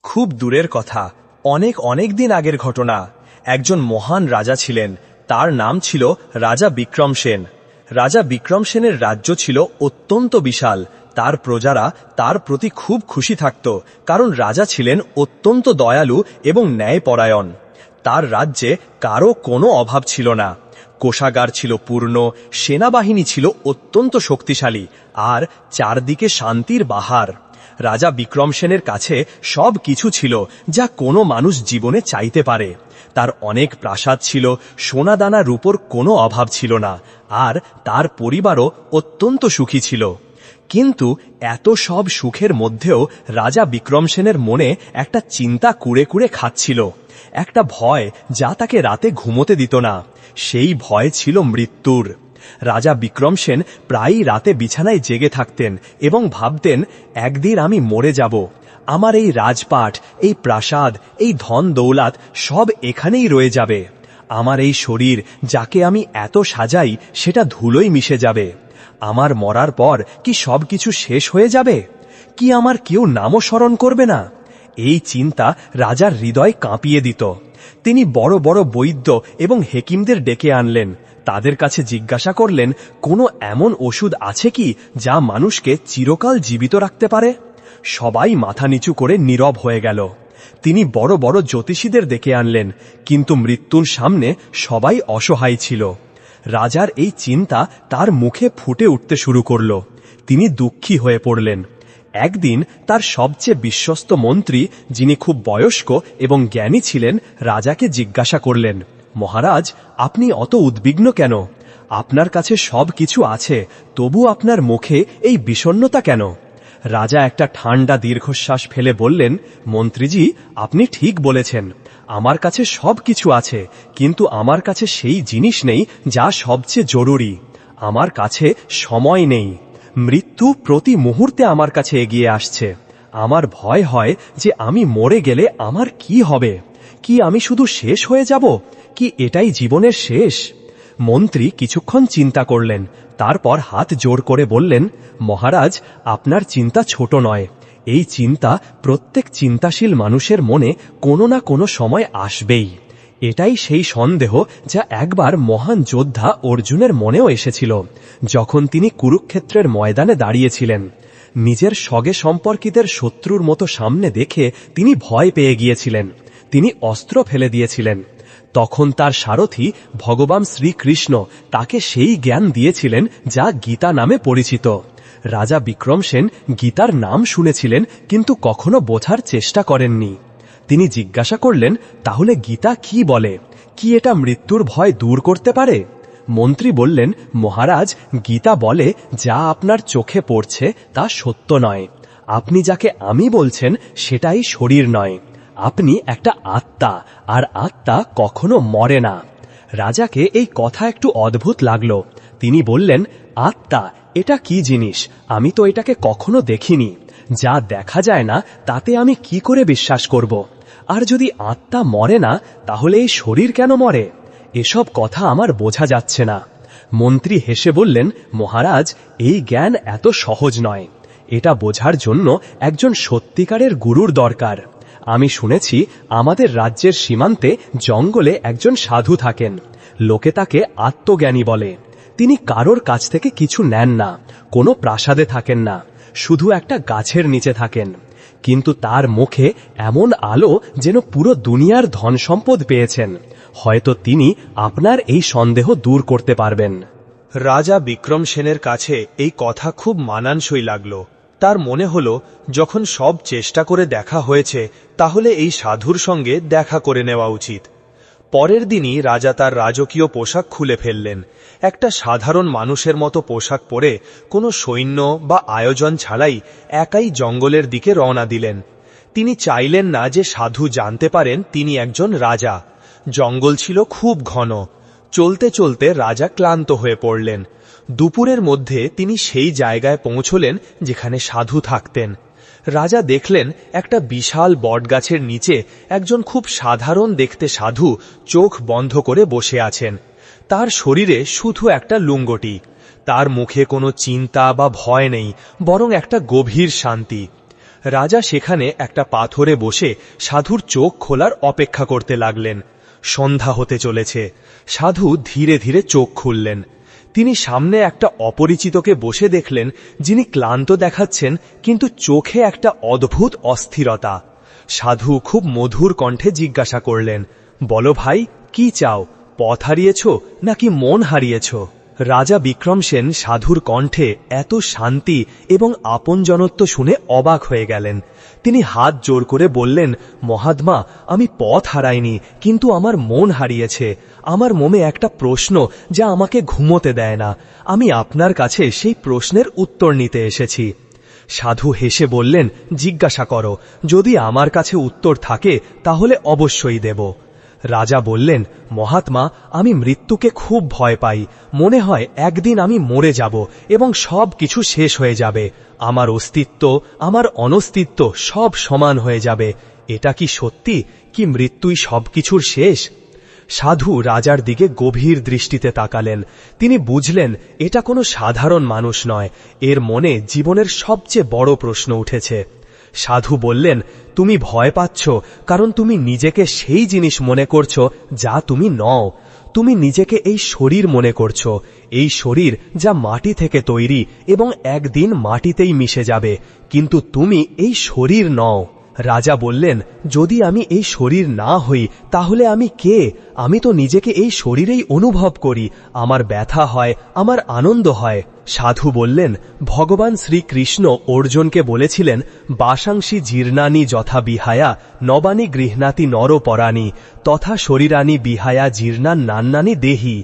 খুব দূরের কথা, অনেক অনেক দিন আগের ঘটনা। একজন মহান রাজা ছিলেন, তার নাম ছিল রাজা বিক্রম সেন। রাজা বিক্রম সেনের রাজ্য ছিল অত্যন্ত বিশাল। তার প্রজারা তার প্রতি খুব খুশি থাকত, কারণ রাজা ছিলেন অত্যন্ত দয়ালু এবং ন্যায়পরায়ণ। তার রাজ্যে কারো কোনো অভাব ছিল না। কোষাগার ছিল পূর্ণ, সেনাবাহিনী ছিল অত্যন্ত শক্তিশালী, আর চারদিকে শান্তির বাহার। রাজা বিক্রম সেনের কাছে সব কিছু ছিল যা কোনো মানুষ জীবনে চাইতে পারে। তার অনেক প্রাসাদ ছিল, সোনাদানা রূপোর কোনো অভাব ছিল না, আর তার পরিবারও অত্যন্ত সুখী ছিল। কিন্তু এত সব সুখের মধ্যেও রাজা বিক্রম সেনের মনে একটা চিন্তা কুড়ে কুড়ে খাচ্ছিল, একটা ভয় যা তাকে রাতে ঘুমোতে দিত না। সেই ভয় ছিল মৃত্যুর। রাজা বিক্রম সেন প্রায়ই রাতে বিছানায় জেগে থাকতেন এবং ভাবতেন, একদিন আমি মরে যাব। আমার এই রাজপাট, এই প্রাসাদ, এই ধন দৌলত সব এখানেই রয়ে যাবে। আমার এই শরীর যাকে আমি এত সাজাই সেটা ধুলোয় মিশে যাবে। আমার মরার পর কি সবকিছু শেষ হয়ে যাবে? কি আমার কেউ নামও স্মরণ করবে না? এই চিন্তা রাজার হৃদয় কাঁপিয়ে দিত। তিনি বড় বড় বৈদ্য এবং হেকিমদের ডেকে আনলেন। তাদের কাছে জিজ্ঞাসা করলেন, কোনো এমন ওষুধ আছে কি যা মানুষকে চিরকাল জীবিত রাখতে পারে? সবাই মাথা নিচু করে নীরব হয়ে গেল। তিনি বড় বড় জ্যোতিষীদের ডেকে আনলেন, কিন্তু মৃত্যুর সামনে সবাই অসহায় ছিল। রাজার এই চিন্তা তার মুখে ফুটে উঠতে শুরু করল। তিনি দুঃখী হয়ে পড়লেন। একদিন তার সবচেয়ে বিশ্বস্ত মন্ত্রী, যিনি খুব বয়স্ক এবং জ্ঞানী ছিলেন, রাজাকে জিজ্ঞাসা করলেন, মহারাজ, আপনি অত উদ্বিগ্ন কেন? আপনার কাছে সব কিছু আছে, তবু আপনার মুখে এই বিষণ্ণতা কেন? রাজা একটা ঠান্ডা দীর্ঘশ্বাস ফেলে বললেন, মন্ত্রীজি, আপনি ঠিক বলেছেন। আমার কাছে সব কিছু আছে, কিন্তু আমার কাছে সেই জিনিস নেই যা সবচেয়ে জরুরি। আমার কাছে সময় নেই। মৃত্যু প্রতি মুহূর্তে আমার কাছে এগিয়ে আসছে। আমার ভয় হয় যে আমি মরে গেলে আমার কি হবে? কি আমি শুধু শেষ হয়ে যাব? কি এটাই জীবনের শেষ? মন্ত্রী কিছুক্ষণ চিন্তা করলেন, তারপর হাত জোড় করে বললেন, মহারাজ, আপনার চিন্তা ছোট নয়। এই চিন্তা প্রত্যেক চিন্তাশীল মানুষের মনে কোনো না কোনো সময় আসবেই। এটাই সেই সন্দেহ যা একবার মহান যোদ্ধা অর্জুনের মনেও এসেছিল, যখন তিনি কুরুক্ষেত্রের ময়দানে দাঁড়িয়েছিলেন। নিজের সগে সম্পর্কিতের শত্রুর মতো সামনে দেখে তিনি ভয় পেয়ে গিয়েছিলেন। তিনি অস্ত্র ফেলে দিয়েছিলেন। তখন তার সারথি ভগবান শ্রীকৃষ্ণ তাকে সেই জ্ঞান দিয়েছিলেন যা গীতা নামে পরিচিত। রাজা বিক্রম সেন গীতার নাম শুনেছিলেন, কিন্তু কখনো বোঝার চেষ্টা করেননি। তিনি জিজ্ঞাসা করলেন, তাহলে গীতা কি বলে? কি এটা মৃত্যুর ভয় দূর করতে পারে? মন্ত্রী বললেন, মহারাজ, গীতা বলে যা আপনার চোখে পড়ছে তা সত্য নয়। আপনি যাকে আমি বলছেন সেটাই শরীর নয়। আপনি একটা আত্মা, আর আত্মা কখনো মরে না। রাজাকে এই কথা একটু অদ্ভুত লাগল। তিনি বললেন, আত্মা এটা কি জিনিস? আমি তো এটাকে কখনো দেখিনি। যা দেখা যায় না তাতে আমি কি করে বিশ্বাস করব? আর যদি আত্মা মরে না, তাহলে এই শরীর কেন মরে? এসব কথা আমার বোঝা যাচ্ছে না। মন্ত্রী হেসে বললেন, মহারাজ, এই জ্ঞান এত সহজ নয়। এটা বোঝার জন্য একজন সত্যিকারের গুরুর দরকার। আমি শুনেছি আমাদের রাজ্যের সীমান্তে জঙ্গলে একজন সাধু থাকেন। লোকে তাকে আত্মজ্ঞানী বলে। তিনি কারোর কাছ থেকে কিছু নেন না, কোনো প্রাসাদে থাকেন না, শুধু একটা গাছের নিচে থাকেন। কিন্তু তার মুখে এমন আলো যেন পুরো দুনিয়ার ধন সম্পদ পেয়েছেন। হয়তো তিনি আপনার এই সন্দেহ দূর করতে পারবেন। রাজা বিক্রম সেনের কাছে এই কথা খুব মানানসই লাগল। তার মনে হল, যখন সব চেষ্টা করে দেখা হয়েছে, তাহলে এই সাধুর সঙ্গে দেখা করে নেওয়া উচিত। পরের দিনই রাজা তার রাজকীয় পোশাক খুলে ফেললেন। একটা সাধারণ মানুষের মতো পোশাক পরে, কোনো সৈন্য বা আয়োজন ছাড়াই একাই জঙ্গলের দিকে রওনা দিলেন। তিনি চাইলেন না যে সাধু জানতে পারেন তিনি একজন রাজা। জঙ্গল ছিল খুব ঘন। চলতে চলতে রাজা ক্লান্ত হয়ে পড়লেন। দুপুরের মধ্যে তিনি সেই জায়গায় পৌঁছলেন যেখানে সাধু থাকতেন। রাজা দেখলেন একটা বিশাল বটগাছের নিচে একজন খুব সাধারণ দেখতে সাধু চোখ বন্ধ করে বসে আছেন। তার শরীরে শুধু একটা লুঙ্গটি। তার মুখে কোনো চিন্তা বা ভয় নেই, বরং একটা গভীর শান্তি। রাজা সেখানে একটা পাথরে বসে সাধুর চোখ খোলার অপেক্ষা করতে লাগলেন। সন্ধ্যা হতে চলেছে। সাধু ধীরে ধীরে চোখ খুললেন। তিনি সামনে একটা অপরিচিতকে বসে দেখলেন, যিনি ক্লান্ত দেখাচ্ছেন, কিন্তু চোখে একটা অদ্ভুত অস্থিরতা। সাধু খুব মধুর কণ্ঠে জিজ্ঞাসা করলেন, বলো ভাই, কি চাও? পথ হারিয়েছ নাকি মন হারিয়েছ? রাজা বিক্রমসেন সাধুর কণ্ঠে এত শান্তি এবং আপনজনত্ব শুনে অবাক হয়ে গেলেন। তিনি হাত জোর করে বললেন, মহাত্মা, আমি পথ হারাইনি, কিন্তু আমার মন হারিয়েছে। আমার মনে একটা প্রশ্ন যা আমাকে ঘুমোতে দেয় না। আমি আপনার কাছে সেই প্রশ্নের উত্তর নিতে এসেছি। সাধু হেসে বললেন, জিজ্ঞাসা করো, যদি আমার কাছে উত্তর থাকে তাহলে অবশ্যই দেব। রাজা বললেন, মহাত্মা, আমি মৃত্যুকে খুব ভয় পাই। মনে হয় একদিন আমি মরে যাব এবং সব কিছু শেষ হয়ে যাবে। আমার অস্তিত্ব, আমার অনস্তিত্ব সব সমান হয়ে যাবে। এটা কি সত্যি, কি মৃত্যুই সবকিছুর শেষ? সাধু রাজার দিকে গভীর দৃষ্টিতে তাকালেন। তিনি বুঝলেন এটা কোনো সাধারণ মানুষ নয়, এর মনে জীবনের সবচেয়ে বড় প্রশ্ন উঠেছে। সাধু বললেন, তুমি ভয় পাচ্ছ কারণ তুমি নিজেকে সেই জিনিস মনে করছো যা তুমি নও। তুমি নিজেকে এই শরীর মনে করছো, এই শরীর যা মাটি থেকে তৈরি এবং একদিন মাটিতেই মিশে যাবে, কিন্তু তুমি এই শরীর নও। রাজা বললেন, যদি আমি এই শরীর না হই তাহলে আমি কে? আমি তো নিজেকে এই শরীরেই অনুভব করি। আমার ব্যথা হয়, আমার আনন্দ হয়। সাধু বললেন, ভগবান শ্রীকৃষ্ণ অর্জুনকে বলেছিলেন, বাসাংসি জীর্ণানি যথা বিহায়া নবানি গৃহণাতি নরপরাণি তথা শরীরানি বিহায়া জীর্ণান নান্নানি দেহি।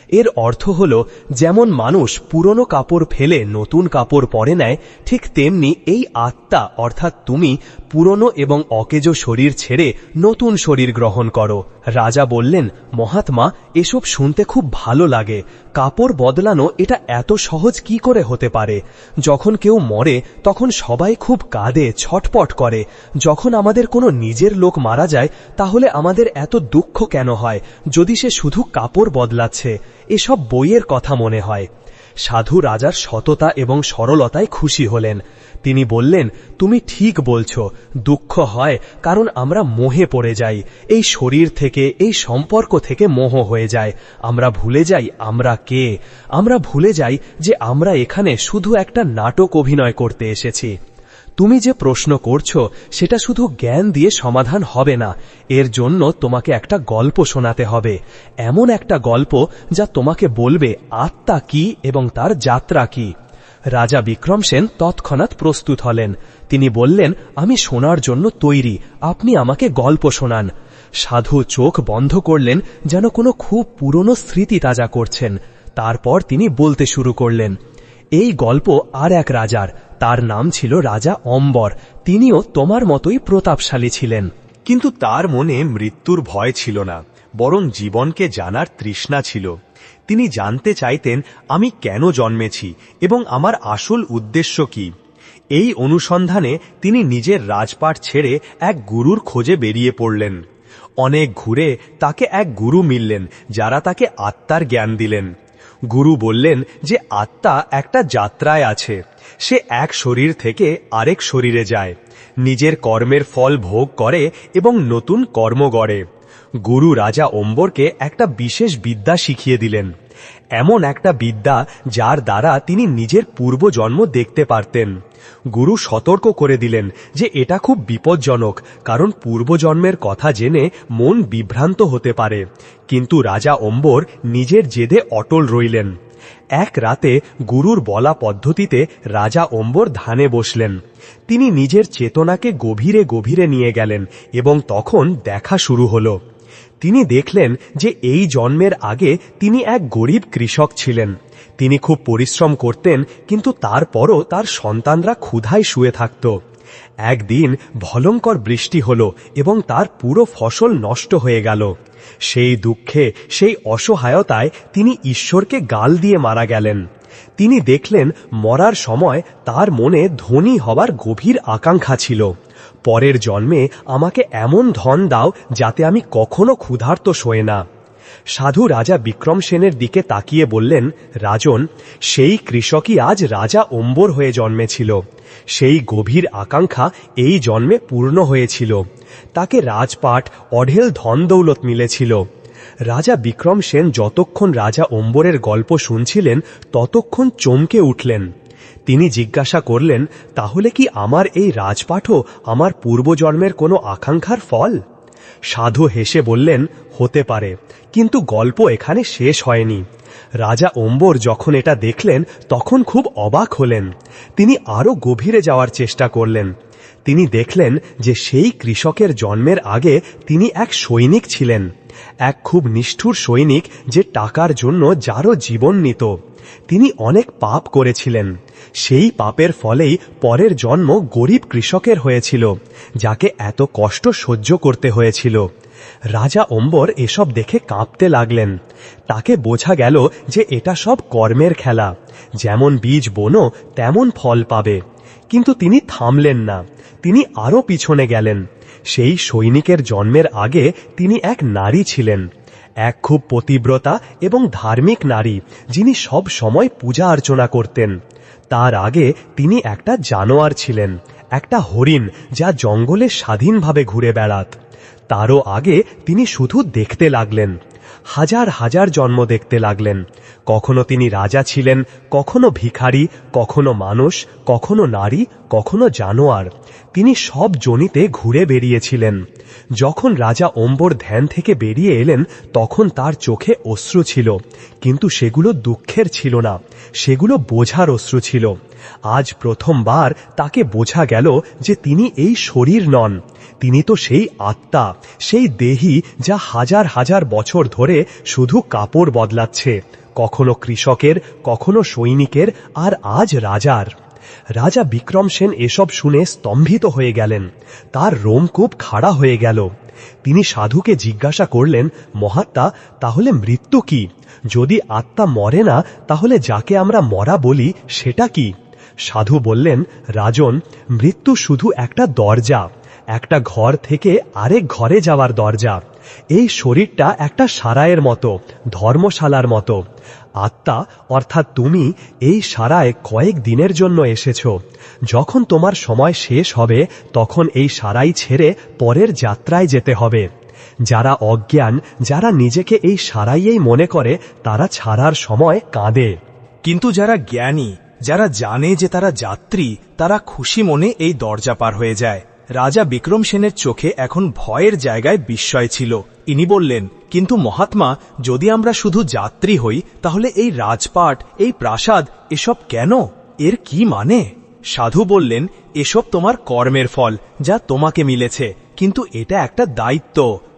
এর অর্থ হল, যেমন মানুষ পুরনো কাপড় ফেলে নতুন কাপড় পরে নেয়, ঠিক তেমনি এই আত্মা অর্থাৎ তুমি পুরনো এবং অকেজো শরীর ছেড়ে নতুন শরীর গ্রহণ করো। রাজা বললেন, মহাত্মা, এসব শুনতে খুব ভালো লাগে। কাপড় বদলানো এটা এত সহজ কি করে হতে পারে? যখন কেউ মরে তখন সবাই খুব কাঁদে, ছটপট করে। যখন আমাদের কোনো নিজের লোক মারা যায় তাহলে আমাদের এত দুঃখ কেন হয়, যদি সে শুধু কাপড় বদলাচ্ছে? এসব বইয়ের কথা মনে হয়। সাধু রাজার সততা এবং সরলতায় খুশি হলেন। তিনি বললেন, তুমি ঠিক বলছো, দুঃখ হয় কারণ আমরা মোহে পড়ে যাই। এই শরীর থেকে, এই সম্পর্ক থেকে মোহ হয়ে যায়। আমরা ভুলে যাই আমরা কে। আমরা ভুলে যাই যে আমরা এখানে শুধু একটা নাটক অভিনয় করতে এসেছি। তুমি যে প্রশ্ন করছো সেটা শুধু জ্ঞান দিয়ে সমাধান হবে না। এর জন্য তোমাকে একটা গল্প শোনাতে হবে, এমন একটা গল্প যা তোমাকে বলবে আত্মা কি এবং তার যাত্রা কি। রাজা বিক্রমসেন তৎক্ষণাৎ প্রস্তুত হলেন। তিনি বললেন, আমি শোনার জন্য তৈরি, আপনি আমাকে গল্প শোনান। সাধু চোখ বন্ধ করলেন, যেন কোনো খুব পুরনো স্মৃতি তাজা করছেন। তারপর তিনি বলতে শুরু করলেন, এই গল্প আর এক রাজার। তার নাম ছিল রাজা অম্বর। তিনিও তোমার মতোই প্রতাপশালী ছিলেন, কিন্তু তার মনে মৃত্যুর ভয় ছিল না, বরং জীবনকে জানার তৃষ্ণা ছিল। তিনি জানতে চাইতেন, আমি কেন জন্মেছি এবং আমার আসল উদ্দেশ্য কি। এই অনুসন্ধানে তিনি নিজের রাজপাট ছেড়ে এক গুরুর খোঁজে বেরিয়ে পড়লেন। অনেক ঘুরে তাকে এক গুরু মিললেন, যারা তাকে আত্মার জ্ঞান দিলেন। গুরু বললেন যে আত্মা একটা যাত্রায় আছে। সে এক শরীর থেকে আরেক শরীরে যায়, নিজের কর্মের ফল ভোগ করে এবং নতুন কর্ম গড়ে। গুরু রাজা অম্বরকে একটা বিশেষ বিদ্যা শিখিয়ে দিলেন, এমন একটা বিদ্যা যার দ্বারা তিনি নিজের পূর্বজন্ম দেখতে পারতেন। গুরু সতর্ক করে দিলেন যে এটা খুব বিপজ্জনক, কারণ পূর্বজন্মের কথা জেনে মন বিভ্রান্ত হতে পারে। কিন্তু রাজা অম্বর নিজের জেদে অটল রইলেন। এক রাতে গুরুর বলা পদ্ধতিতে রাজা অম্বর ধ্যানে বসলেন। তিনি নিজের চেতনাকে গভীরে গভীরে নিয়ে গেলেন এবং তখন দেখা শুরু হলো। তিনি দেখলেন যে এই জন্মের আগে তিনি এক গরিব কৃষক ছিলেন। তিনি খুব পরিশ্রম করতেন, কিন্তু তারপরও তার সন্তানরা ক্ষুধায় শুয়ে থাকত। একদিন ভয়ঙ্কর বৃষ্টি হলো এবং তার পুরো ফসল নষ্ট হয়ে গেল। সেই দুঃখে, সেই অসহায়তায় তিনি ঈশ্বরকে গাল দিয়ে মারা গেলেন। তিনি দেখলেন মরার সময় তার মনে ধনী হবার গভীর আকাঙ্ক্ষা ছিল। পরের জন্মে আমাকে এমন ধন দাও যাতে আমি কখনো ক্ষুধার্ত শোয় না। সাধু রাজা বিক্রম সেনের দিকে তাকিয়ে বললেন, রাজন, সেই কৃষকই আজ রাজা অম্বর হয়ে জন্মেছিল। সেই গভীর আকাঙ্ক্ষা এই জন্মে পূর্ণ হয়েছিল। তাকে রাজপাট, অঢেল ধন দৌলত মিলেছিল। রাজা বিক্রম সেন যতক্ষণ রাজা অম্বরের গল্প শুনছিলেন ততক্ষণ চমকে উঠলেন। তিনি জিজ্ঞাসা করলেন, তাহলে কি আমার এই রাজপাটও আমার পূর্বজন্মের কোনো আকাঙ্ক্ষার ফল? সাধু হেসে বললেন, হতে পারে, কিন্তু গল্প এখানে শেষ হয়নি। রাজা অম্বর যখন এটা দেখলেন তখন খুব অবাক হলেন। তিনি আরও গভীরে যাওয়ার চেষ্টা করলেন। তিনি দেখলেন যে সেই কৃষকের জন্মের আগে তিনি এক সৈনিক ছিলেন, এক খুব নিষ্ঠুর সৈনিক যে টাকার জন্য যারও জীবন নিত। তিনি অনেক পাপ করেছিলেন। সেই পাপের ফলেই পরের জন্ম গরিব কৃষকের হয়েছিল, যাকে এত কষ্ট সহ্য করতে হয়েছিল। রাজা অম্বর এসব দেখে কাঁপতে লাগলেন। তাকে বোঝা গেল যে এটা সব কর্মের খেলা, যেমন বীজ বোনো তেমন ফল পাবে। কিন্তু তিনি থামলেন না, তিনি আরও পিছনে গেলেন। সেই সৈনিকের জন্মের আগে তিনি এক নারী ছিলেন, এক খুব পতিব্রতা এবং ধার্মিক নারী, যিনি সব সময় পূজা অর্চনা করতেন। তার আগে তিনি একটা জানোয়ার ছিলেন, একটা হরিণ যা জঙ্গলে স্বাধীনভাবে ঘুরে বেড়াত। তারও আগে তিনি শুধু দেখতে লাগলেন, হাজার হাজার জন্ম দেখতে লাগলেন। কখনো তিনি রাজা ছিলেন, কখনো ভিখারি, কখনো মানুষ, কখনো নারী, কখনো জানোয়ার। তিনি সব যোনিতে ঘুরে বেরিয়েছিলেন। যখন রাজা অম্বর ধ্যান থেকে বেরিয়ে এলেন তখন তার চোখে অশ্রু ছিল, কিন্তু সেগুলো দুঃখের ছিল না, সেগুলো বোঝার অশ্রু ছিল। আজ প্রথমবার তাকে বোঝা গেল যে তিনি এই শরীর নন, তিনি তো সেই আত্মা, সেই দেহী যা হাজার হাজার বছর ধরে শুধু কাপড় বদলাচ্ছে, কখনো কৃষকের, কখনো সৈনিকের, আর আজ রাজার। রাজা বিক্রম সেন এসব শুনে স্তম্ভিত হয়ে গেলেন। তার রোমকূপ খাড়া হয়ে গেল। তিনি সাধুকে জিজ্ঞাসা করলেন, মহাত্মা, তাহলে মৃত্যু কি? যদি আত্মা মরে না, তাহলে যাকে আমরা মরা বলি সেটা কি? সাধু বললেন, রাজন, মৃত্যু শুধু একটা দরজা, একটা ঘর থেকে আরেক ঘরে যাওয়ার দরজা। এই শরীরটা একটা সারায়ের মতো, ধর্মশালার মতো। আত্মা অর্থাৎ তুমি এই সারায় কয়েক দিনের জন্য এসেছ। যখন তোমার সময় শেষ হবে তখন এই সারাই ছেড়ে পরের যাত্রায় যেতে হবে। যারা অজ্ঞান, যারা নিজেকে এই সারাইয়েই মনে করে, তারা ছাড়ার সময় কাঁদে। কিন্তু যারা জ্ঞানী, যারা জানে যে তারা যাত্রী, তারা খুশি মনে এই দরজা পার হয়ে যায়। রাজা বিক্রম সেনের চোখে এখন ভয়ের জায়গায় বিস্ময় ছিল। ইনি বললেন, কিন্তু মহাত্মা, যদি আমরা শুধু যাত্রী হই তাহলে এই রাজপাট, এই প্রাসাদ, এসব কেন? এর কি মানে? সাধু বললেন, এসব তোমার কর্মের ফল, যা তোমাকে মিলেছে। কিন্তু এটা একটা দায়িত্ব,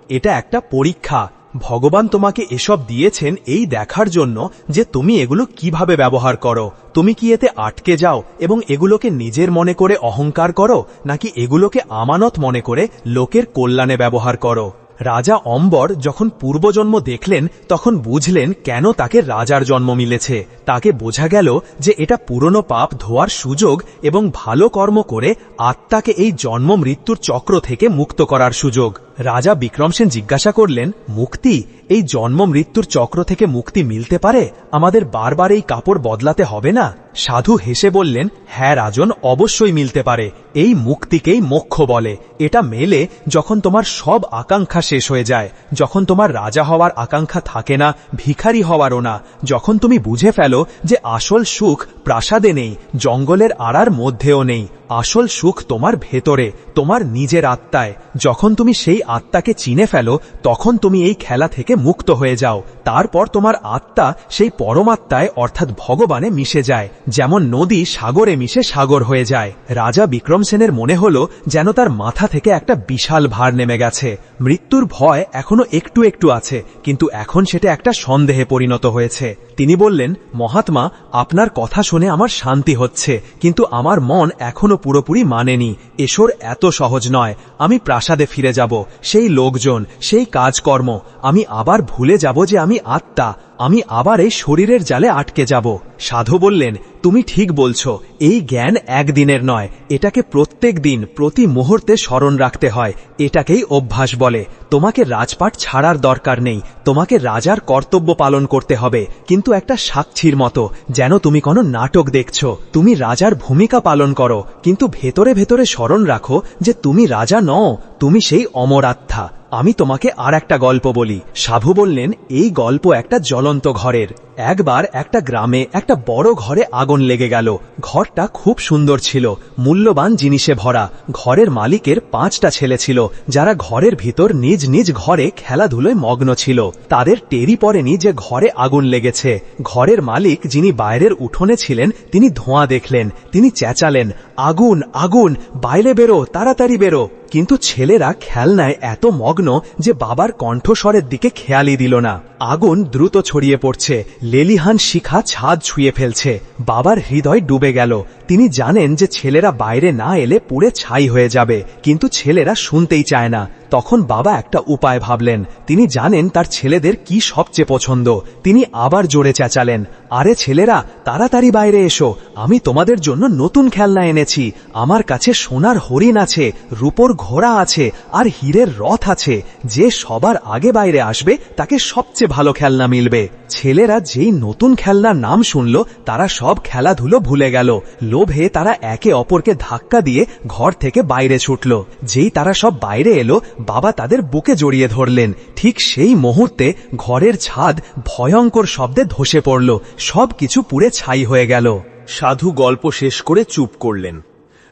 এটা একটা পরীক্ষা। ভগবান তোমাকে এসব দিয়েছেন এই দেখার জন্য যে তুমি এগুলো কিভাবে ব্যবহার করো। তুমি কি এতে আটকে যাও এবং এগুলোকে নিজের মনে করে অহংকার করো, নাকি এগুলোকে আমানত মনে করে লোকের কল্যাণে ব্যবহার করো? রাজা অম্বর যখন পূর্বজন্ম দেখলেন তখন বুঝলেন কেন তাকে রাজার জন্ম মিলেছে। তাকে বোঝা গেল যে এটা পুরনো পাপ ধোয়ার সুযোগ এবং ভালো কর্ম করে আত্মাকে এই জন্ম মৃত্যুর চক্র থেকে মুক্ত করার সুযোগ। রাজা বিক্রম সেন জিজ্ঞাসা করলেন, মুক্তি? এই জন্ম মৃত্যুর চক্র থেকে মুক্তি মিলতে পারে? আমাদের বারবার এই কাপড় বদলাতে হবে না? সাধু হেসে বললেন, হ্যাঁ রাজন, অবশ্যই মিলতে পারে। এই মুক্তিকেই মোক্ষ বলে। এটা মেলে যখন তোমার সব আকাঙ্ক্ষা শেষ হয়ে যায়, যখন তোমার রাজা হওয়ার আকাঙ্ক্ষা থাকে না, ভিখারি হওয়ারও না, যখন তুমি বুঝে ফেলো যে আসল সুখ প্রাসাদে নেই, জঙ্গলের আড়ার মধ্যেও নেই। আসল সুখ তোমার ভেতরে, তোমার নিজের আত্মায়। যখন তুমি সেই আত্মাকে চিনে ফেলো তখন তুমি এই খেলা থেকে মুক্ত হয়ে যাও। তারপর তোমার আত্মা সেই পরমাত্মায় অর্থাৎ ভগবানে মিশে যায়, যেমন নদী সাগরে মিশে সাগর হয়ে যায়। রাজা বিক্রম সেনের মনে হলো যেন তার মাথা থেকে একটা বিশাল ভার নেমে গেছে। মৃত্যুর ভয় এখনো একটু একটু আছে, কিন্তু এখন সেটা একটা সন্দেহে পরিণত হয়েছে। তিনি বললেন, মহাত্মা, আপনার কথা শুনে আমার শান্তি হচ্ছে, কিন্তু আমার মন এখনো পুরোপুরি মানেনি। এসব এত সহজ নয়। আমি প্রাসাদে ফিরে যাব, সেই লোকজন, সেই কাজকর্ম। আমি আবার ভুলে যাব যে আমি আত্মা। আমি আবার এই শরীরের জালে আটকে যাব। সাধু বললেন, তুমি ঠিক বলছো, এই জ্ঞান একদিনের নয়, এটাকে প্রত্যেক দিন প্রতি মুহূর্তে স্মরণ রাখতে হয়। এটাকেই অভ্যাস বলে। তোমাকে রাজপাট ছাড়ার দরকার নেই, তোমাকে রাজার কর্তব্য পালন করতে হবে, কিন্তু একটা সাক্ষীর মতো, যেন তুমি কোনো নাটক দেখছো। তুমি রাজার ভূমিকা পালন করো, কিন্তু ভেতরে ভেতরে স্মরণ রাখো যে তুমি রাজা নও, তুমি সেই অমর আত্মা। আমি তোমাকে আর একটা গল্প বলি। সাধু বললেন, এই গল্প একটা জ্বলন্ত ঘরের। একবার একটা গ্রামে একটা বড় ঘরে আগুন লেগে গেল। ঘরটা খুব সুন্দর ছিল, মূল্যবান জিনিসে ভরা। ঘরের মালিকের 5টা ছেলে ছিল, যারা ঘরের ভিতর নিজ নিজ ঘরে খেলাধুলোয় মগ্ন ছিল। তাদের টেরই পড়েনি যে ঘরে আগুন লেগেছে। ঘরের মালিক, যিনি বাইরের উঠোনে ছিলেন, তিনি ধোঁয়া দেখলেন। তিনি চেঁচালেন, আগুন আগুন, বাইরে বেরো, তাড়াতাড়ি বেরো। কিন্তু ছেলেরা খেলনায় এত মগ্ন যে বাবার কণ্ঠস্বরের দিকে খেয়ালই দিল না। আগুন দ্রুত ছড়িয়ে পড়ছে, লেলিহান শিখা ছাদ ছুঁয়ে ফেলছে। বাবার হৃদয় ডুবে গেল। তিনি জানেন যে ছেলেরা বাইরে না এলে পুড়ে ছাই হয়ে যাবে, কিন্তু ছেলেরা শুনতেই চায় না। তখন বাবা একটা উপায় ভাবলেন। তিনি জানেন তার ছেলেদের কি সবচেয়ে পছন্দ। তিনি আবার জোরে চেঁচালেন, আরে ছেলেরা, তাড়াতাড়ি বাইরে এসো, আমি তোমাদের জন্য নতুন খেলনা এনেছি। আমার কাছে সোনার হরিণ আছে, রূপোর ঘোড়া আছে, আর হীরের রথ আছে। যে সবার আগে বাইরে আসবে তাকে সবচেয়ে ভালো খেলনা মিলবে। ছেলেরা যেই নতুন খেলনার নাম শুনল, তারা সব খেলাধুলো ভুলে গেল। লোভে তারা একে অপরকে ধাক্কা দিয়ে ঘর থেকে বাইরে ছুটল। যেই তারা সব বাইরে এলো, বাবা তাদের বুকে জড়িয়ে ধরলেন। ঠিক সেই মুহূর্তে ঘরের ছাদ ভয়ঙ্কর শব্দে ধসে পড়ল। সবকিছু পুড়ে ছাই হয়ে গেল। সাধু গল্প শেষ করে চুপ করলেন।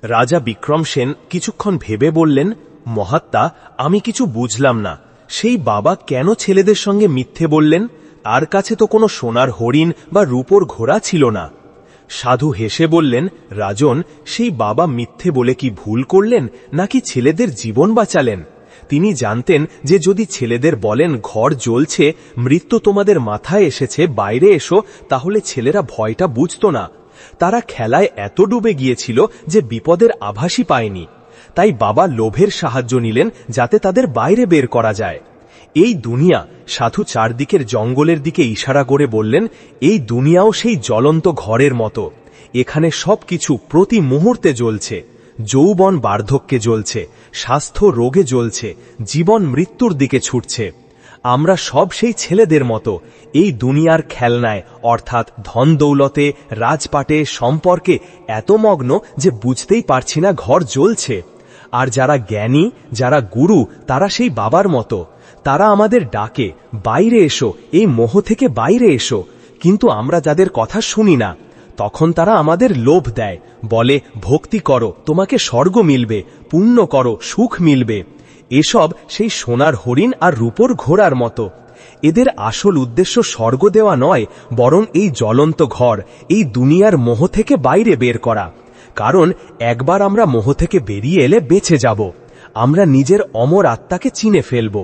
রাজা বিক্রম সেন কিছুক্ষণ ভেবে বললেন, মহাত্মা, আমি কিছু বুঝলাম না। সেই বাবা কেন ছেলেদের সঙ্গে মিথ্যে বললেন? তার কাছে তো কোনো সোনার হরিণ বা রূপোর ঘোড়া ছিল না। সাধু হেসে বললেন, রাজন, সেই বাবা মিথ্যে বলে কি ভুল করলেন, নাকি ছেলেদের জীবন বাঁচালেন? তিনি জানতেন যে যদি ছেলেদের বলেন ঘর জ্বলছে, মৃত্যু তোমাদের মাথায় এসেছে, বাইরে এসো, তাহলে ছেলেরা ভয়টা বুঝত না। তারা খেলায় এত ডুবে গিয়েছিল যে বিপদের আভাসই পায়নি। তাই বাবা লোভের সাহায্য নিলেন যাতে তাদের বাইরে বের করা যায়। এই দুনিয়া, সাধু চারদিকের জঙ্গলের দিকে ইশারা করে বললেন, এই দুনিয়াও সেই জ্বলন্ত ঘরের মতো। এখানে সবকিছু প্রতি মুহূর্তে জ্বলছে। যৌবন বার্ধক্যে জ্বলছে, স্বাস্থ্য রোগে জ্বলছে, জীবন মৃত্যুর দিকে ছুটছে। আমরা সব সেই ছেলেদের মতো, এই দুনিয়ার খেলনায় অর্থাৎ ধন দৌলতে, রাজপাটে, সম্পর্কে এত মগ্ন যে বুঝতেই পারছি না ঘর জ্বলছে। আর যারা জ্ঞানী, যারা গুরু, তারা সেই বাবার মতো। তারা আমাদের ডাকে, বাইরে এসো, এই মোহ থেকে বাইরে এসো। কিন্তু আমরা যাদের কথা শুনি না, তখন তারা আমাদের লোভ দেয়, বলে ভক্তি করো, তোমাকে স্বর্গ মিলবে, পুণ্য করো, সুখ মিলবে। এসব সেই সোনার হরিণ আর রূপোর ঘোড়ার মতো। এদের আসল উদ্দেশ্য স্বর্গ দেওয়া নয়, বরং এই জ্বলন্ত ঘর, এই দুনিয়ার মোহ থেকে বাইরে বের করা। কারণ একবার আমরা মোহ থেকে বেরিয়ে এলে বেঁচে যাব। আমরা নিজের অমর আত্মাকে চিনে ফেলব।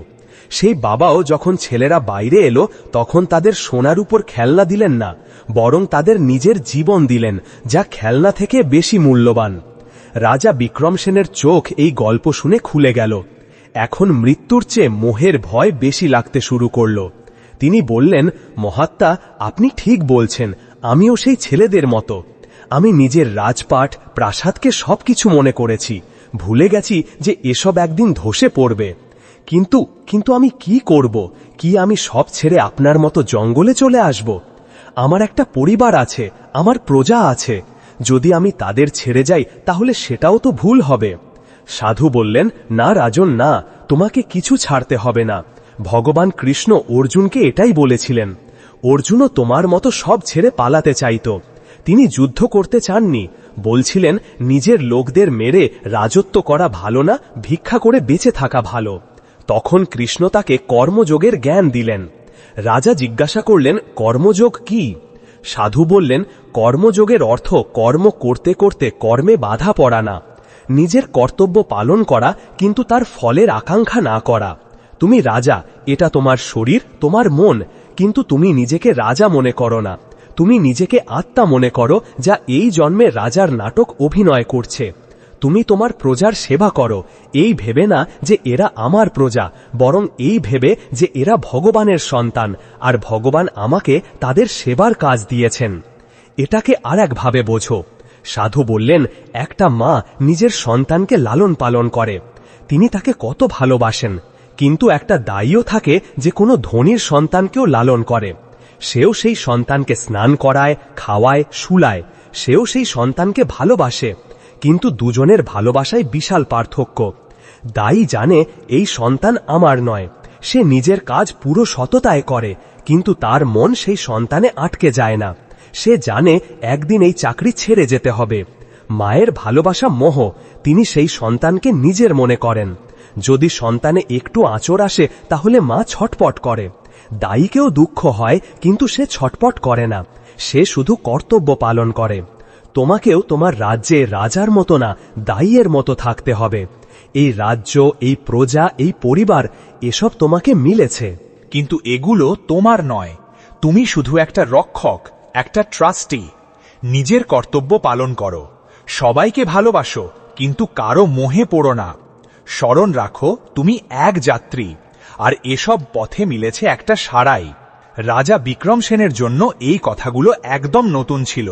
সেই বাবাও যখন ছেলেরা বাইরে এলো, তখন তাদের সোনার উপর খেলনা দিলেন না, বরং তাদের নিজের জীবন দিলেন, যা খেলনা থেকে বেশি মূল্যবান। রাজা বিক্রম সেনের চোখ এই গল্প শুনে খুলে গেল। এখন মৃত্যুর চেয়ে মোহের ভয় বেশি লাগতে শুরু করল। তিনি বললেন, মহাত্মা, আপনি ঠিক বলছেন, আমিও সেই ছেলেদের মতো। আমি নিজের রাজপাট, প্রাসাদকে সবকিছু মনে করেছি, ভুলে গেছি যে এসব একদিন ধসে পড়বে। কিন্তু আমি কি করব? কি আমি সব ছেড়ে আপনার মতো জঙ্গলে চলে আসব? আমার একটা পরিবার আছে, আমার প্রজা আছে। যদি আমি তাদের ছেড়ে যাই তাহলে সেটাও তো ভুল হবে। সাধু বললেন, না রাজন, না, তোমাকে কিছু ছাড়তে হবে না। ভগবান কৃষ্ণ অর্জুনকে এটাই বলেছিলেন। অর্জুনও তোমার মতো সব ছেড়ে পালাতে চাইত। তিনি যুদ্ধ করতে চাননি, বলছিলেন নিজের লোকদের মেরে রাজত্ব করা ভালো না, ভিক্ষা করে বেঁচে থাকা ভালো। তখন কৃষ্ণ তাকে কর্মযোগের জ্ঞান দিলেন। রাজা জিজ্ঞাসা করলেন, কর্মযোগ কি? সাধু বললেন, কর্মযোগের অর্থ কর্ম করতে করতে কর্মে বাধা পড়া না, নিজের কর্তব্য পালন করা, কিন্তু তার ফলের আকাঙ্ক্ষা না করা। তুমি রাজা, এটা তোমার শরীর, তোমার মন, কিন্তু তুমি নিজেকে রাজা মনে করো না। তুমি নিজেকে আত্মা মনে করো, যা এই জন্মে রাজার নাটক অভিনয় করছে। তুমি তোমার প্রজার সেবা করো, এই ভেবে না যে এরা আমার প্রজা, বরং এই ভেবে যে এরা ভগবানের সন্তান, আর ভগবান আমাকে তাদের সেবার কাজ দিয়েছেন। এটাকে আর একভাবে বোঝো। সাধু বললেন, একটা মা নিজের সন্তানকে লালন পালন করে, তিনি তাকে কত ভালোবাসেন, কিন্তু একটা দায়ীও থাকে যে কোনো ধনীর সন্তানকেও লালন করে। সেও সেই সন্তানকে স্নান করায়, খাওয়ায়, শুলায়, সেও সেই সন্তানকে ভালোবাসে, কিন্তু দুজনের ভালোবাসায় বিশাল পার্থক্য। দায়ী জানে এই সন্তান আমার নয়, সে নিজের কাজ পুরো সততায় করে, কিন্তু তার মন সেই সন্তানে আটকে যায় না। সে জানে একদিন এই চাকরি ছেড়ে যেতে হবে। মায়ের ভালোবাসা মোহ, তিনি সেই সন্তানকে নিজের মনে করেন। যদি সন্তানে একটু আঁচড় আসে তাহলে মা ছটপট করে। দায়ীকেও দুঃখ হয়, কিন্তু সে ছটপট করে না, সে শুধু কর্তব্য পালন করে। তোমাকেও তোমার রাজ্যে রাজার মতো না, দায়ীর মতো থাকতে হবে। এই রাজ্য, এই প্রজা, এই পরিবার, এসব তোমাকে মিলেছে। কিন্তু এগুলো তোমার নয়। তুমি শুধু একটা রক্ষক, একটা ট্রাস্টি। নিজের কর্তব্য পালন করো, সবাইকে ভালোবাসো, কিন্তু কারো মোহে পড়ো না। স্মরণ রাখো, তুমি এক যাত্রী, আর এসব পথে মিলেছে একটা সারাই। রাজা বিক্রম সেনের জন্য এই কথাগুলো একদম নতুন ছিল।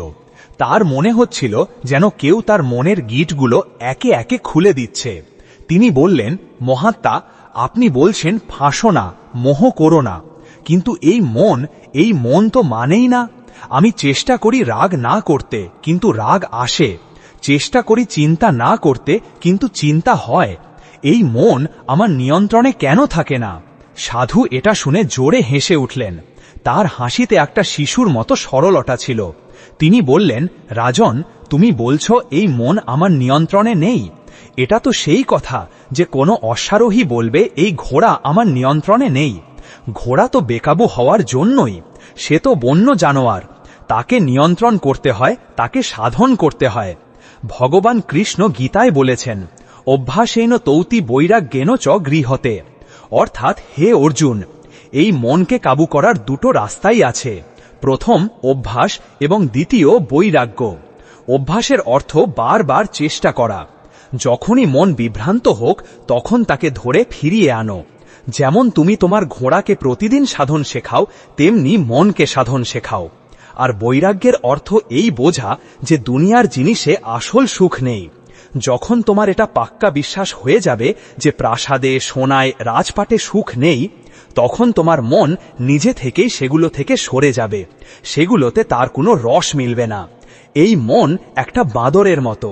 তার মনে হচ্ছিল যেন কেউ তার মনের গিঁটগুলো একে একে খুলে দিচ্ছে। তিনি বললেন, মহাত্মা, আপনি বলছেন ফাঁসো না, মোহ করো না, কিন্তু এই মন তো মানেই না। আমি চেষ্টা করি রাগ না করতে, কিন্তু রাগ আসে। চেষ্টা করি চিন্তা না করতে, কিন্তু চিন্তা হয়। এই মন আমার নিয়ন্ত্রণে কেন থাকে না? সাধু এটা শুনে জোরে হেসে উঠলেন। তার হাসিতে একটা শিশুর মতো সরলতা ছিল। তিনি বললেন, রাজন, তুমি বলছো এই মন আমার নিয়ন্ত্রণে নেই। এটা তো সেই কথা যে কোনো অশ্বারোহী বলবে এই ঘোড়া আমার নিয়ন্ত্রণে নেই। ঘোড়া তো বেকাবু হওয়ার জন্যই, সে তো বন্য জানোয়ার, তাকে নিয়ন্ত্রণ করতে হয়, তাকে সাধন করতে হয়। ভগবান কৃষ্ণ গীতায় বলেছেন, অভ্যাসেন তৌতি বৈরাগ্যেন চ গৃহতে, অর্থাৎ হে অর্জুন, এই মনকে কাবু করার দুটো রাস্তাই আছে। প্রথম অভ্যাস এবং দ্বিতীয় বৈরাগ্য। অভ্যাসের অর্থ বারবার চেষ্টা করা। যখনই মন বিভ্রান্ত হোক তখন তাকে ধরে ফিরিয়ে আনো। যেমন তুমি তোমার ঘোড়াকে প্রতিদিন সাধন শেখাও, তেমনি মনকে সাধন শেখাও। আর বৈরাগ্যের অর্থ এই বোঝা যে দুনিয়ার জিনিসে আসল সুখ নেই। যখন তোমার এটা পাক্কা বিশ্বাস হয়ে যাবে যে প্রাসাদে, সোনায়, রাজপাটে সুখ নেই, তখন তোমার মন নিজে থেকেই সেগুলো থেকে সরে যাবে। সেগুলোতে তার কোনো রস মিলবে না। এই মন একটা বাঁদরের মতো।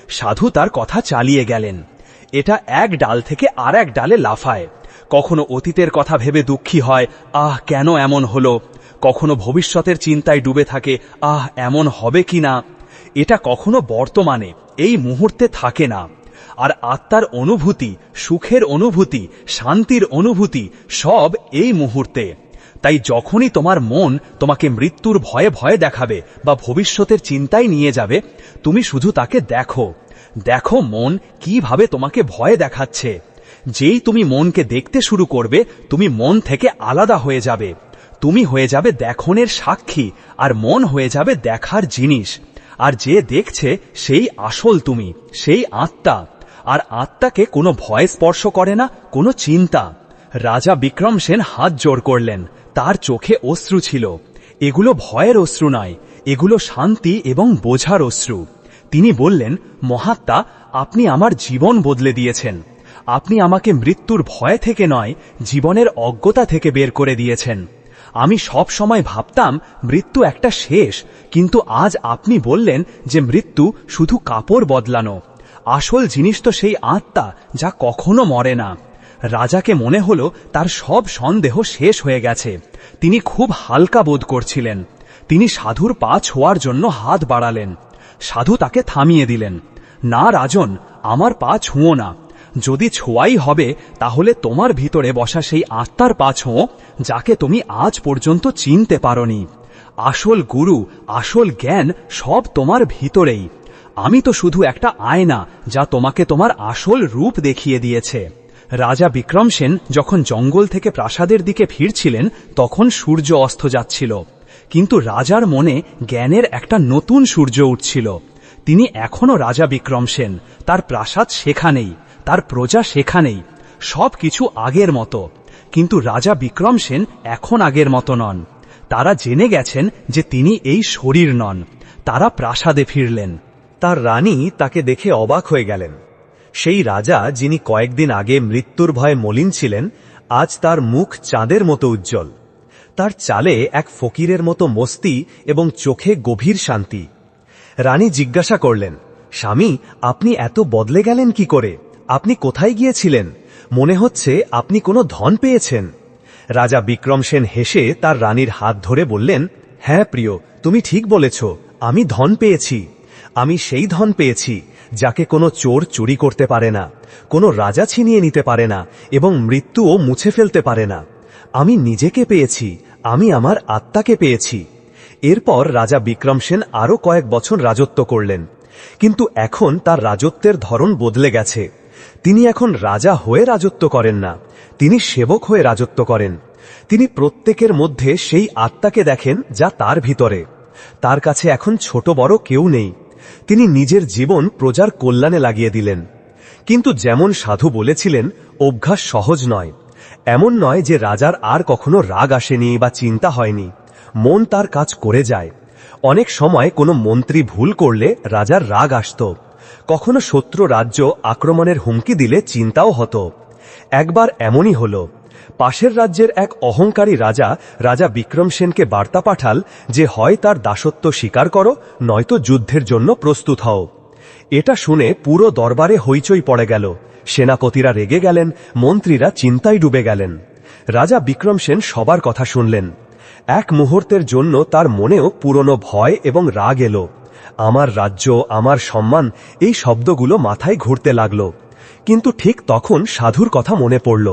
সাধু তার কথা চালিয়ে গেলেন। এটা এক ডাল থেকে আর এক ডালে লাফায়। কখনো অতীতের কথা ভেবে দুঃখী হয়, আহ কেন এমন হলো। কখনো ভবিষ্যতের চিন্তায় ডুবে থাকে, আহ এমন হবে কি না। এটা কখনো বর্তমানে, এই মুহূর্তে থাকে না। আর আত্মার অনুভূতি, সুখের অনুভূতি, শান্তির অনুভূতি সব এই মুহূর্তে। তাই যখনই তোমার মন তোমাকে মৃত্যুর ভয়ে ভয়ে দেখাবে বা ভবিষ্যতের চিন্তায় নিয়ে যাবে, তুমি শুধু তাকে দেখো। দেখো মন কিভাবে তোমাকে ভয় দেখাচ্ছে। যেই তুমি মনকে দেখতে শুরু করবে, তুমি মন থেকে আলাদা হয়ে যাবে। তুমি হয়ে যাবে দেখনের সাক্ষী, আর মন হয়ে যাবে দেখার জিনিস। আর যে দেখছে সেই আসল তুমি, সেই আত্মা। আর আত্মাকে কোনো ভয় স্পর্শ করে না, কোনো চিন্তা। রাজা বিক্রম সেন হাত জোড় করলেন। তার চোখে অশ্রু ছিল। এগুলো ভয়ের অশ্রু নয়, এগুলো শান্তি এবং বোঝার অশ্রু। তিনি বললেন, মহাত্মা, আপনি আমার জীবন বদলে দিয়েছেন। আপনি আমাকে মৃত্যুর ভয় থেকে নয়, জীবনের অজ্ঞতা থেকে বের করে দিয়েছেন। আমি সব সময় ভাবতাম মৃত্যু একটা শেষ, কিন্তু আজ আপনি বললেন যে মৃত্যু শুধু কাপড় বদলানো। আসল জিনিস তো সেই আত্মা যা কখনো মরে না। রাজাকে মনে হলো তার সব সন্দেহ শেষ হয়ে গেছে। তিনি খুব হালকা বোধ করছিলেন। তিনি সাধুর পা ছোঁয়ার জন্য হাত বাড়ালেন। সাধু তাকে থামিয়ে দিলেন। না রাজন, আমার পা ছুঁয়ো না। যদি ছোঁয়াই হবে তাহলে তোমার ভিতরে বসা সেই আত্মার পা ছোঁয়ো, যাকে তুমি আজ পর্যন্ত চিনতে পারোনি। আসল গুরু, আসল জ্ঞান সব তোমার ভিতরেই। আমি তো শুধু একটা আয়না যা তোমাকে তোমার আসল রূপ দেখিয়ে দিয়েছে। রাজা বিক্রম সেন যখন জঙ্গল থেকে প্রাসাদের দিকে ফিরছিলেন তখন সূর্য অস্ত যাচ্ছিল। কিন্তু রাজার মনে জ্ঞানের একটা নতুন সূর্য উঠছিল। তিনি এখনো রাজা বিক্রম সেন, তার প্রাসাদ সেখানেই, তার প্রজা সেখানেই, সব কিছু আগের মতো। কিন্তু রাজা বিক্রম সেন এখন আগের মতো নন। তারা জেনে গেছেন যে তিনি এই শরীর নন। তারা প্রাসাদে ফিরলেন। তার রানী তাকে দেখে অবাক হয়ে গেলেন। সেই রাজা যিনি কয়েকদিন আগে মৃত্যুর ভয়ে মলিন ছিলেন, আজ তার মুখ চাঁদের মতো উজ্জ্বল। তার চালে এক ফকিরের মতো মস্তি এবং চোখে গভীর শান্তি। রানী জিজ্ঞাসা করলেন, স্বামী, আপনি এত বদলে গেলেন কি করে? আপনি কোথায় গিয়েছিলেন? মনে হচ্ছে আপনি কোনো ধন পেয়েছেন। রাজা বিক্রম সেন হেসে তার রানীর হাত ধরে বললেন, হ্যাঁ প্রিয়, তুমি ঠিক বলেছ, আমি ধন পেয়েছি। আমি সেই ধন পেয়েছি যাকে কোনো চোর চুরি করতে পারে না, কোনো রাজা ছিনিয়ে নিতে পারে না এবং মৃত্যুও মুছে ফেলতে পারে না। আমি নিজেকে পেয়েছি, আমি আমার আত্মাকে পেয়েছি। এরপর রাজা বিক্রম সেন আরও কয়েক বছর রাজত্ব করলেন, কিন্তু এখন তার রাজত্বের ধরন বদলে গেছে। তিনি এখন রাজা হয়ে রাজত্ব করেন না, তিনি সেবক হয়ে রাজত্ব করেন। তিনি প্রত্যেকের মধ্যে সেই আত্মাকে দেখেন যা তার ভিতরে। তার কাছে এখন ছোট বড় কেউ নেই। তিনি নিজের জীবন প্রজার কল্যাণে লাগিয়ে দিলেন। কিন্তু যেমন সাধু বলেছিলেন, অভ্যাস সহজ নয়। এমন নয় যে রাজার আর কখনো রাগ আসেনি বা চিন্তা হয়নি। মন তার কাজ করে যায়। অনেক সময় কোনো মন্ত্রী ভুল করলে রাজার রাগ আসত। কখনো শত্রু রাজ্য আক্রমণের হুমকি দিলে চিন্তাও হতো। একবার এমনই হল। পাশের রাজ্যের এক অহংকারী রাজা রাজা বিক্রম সেনকে বার্তা পাঠাল যে হয় তার দাসত্ব স্বীকার করো, নয়তো যুদ্ধের জন্য প্রস্তুত হও। এটা শুনে পুরো দরবারে হইচই পড়ে গেল। সেনাপতিরা রেগে গেলেন, মন্ত্রীরা চিন্তায় ডুবে গেলেন। রাজা বিক্রম সেন সবার কথা শুনলেন। এক মুহূর্তের জন্য তার মনেও পুরনো ভয় এবং রাগ এলো। আমার রাজ্য, আমার সম্মান, এই শব্দগুলো মাথায় ঘুরতে লাগলো। কিন্তু ঠিক তখন সাধুর কথা মনে পড়ল।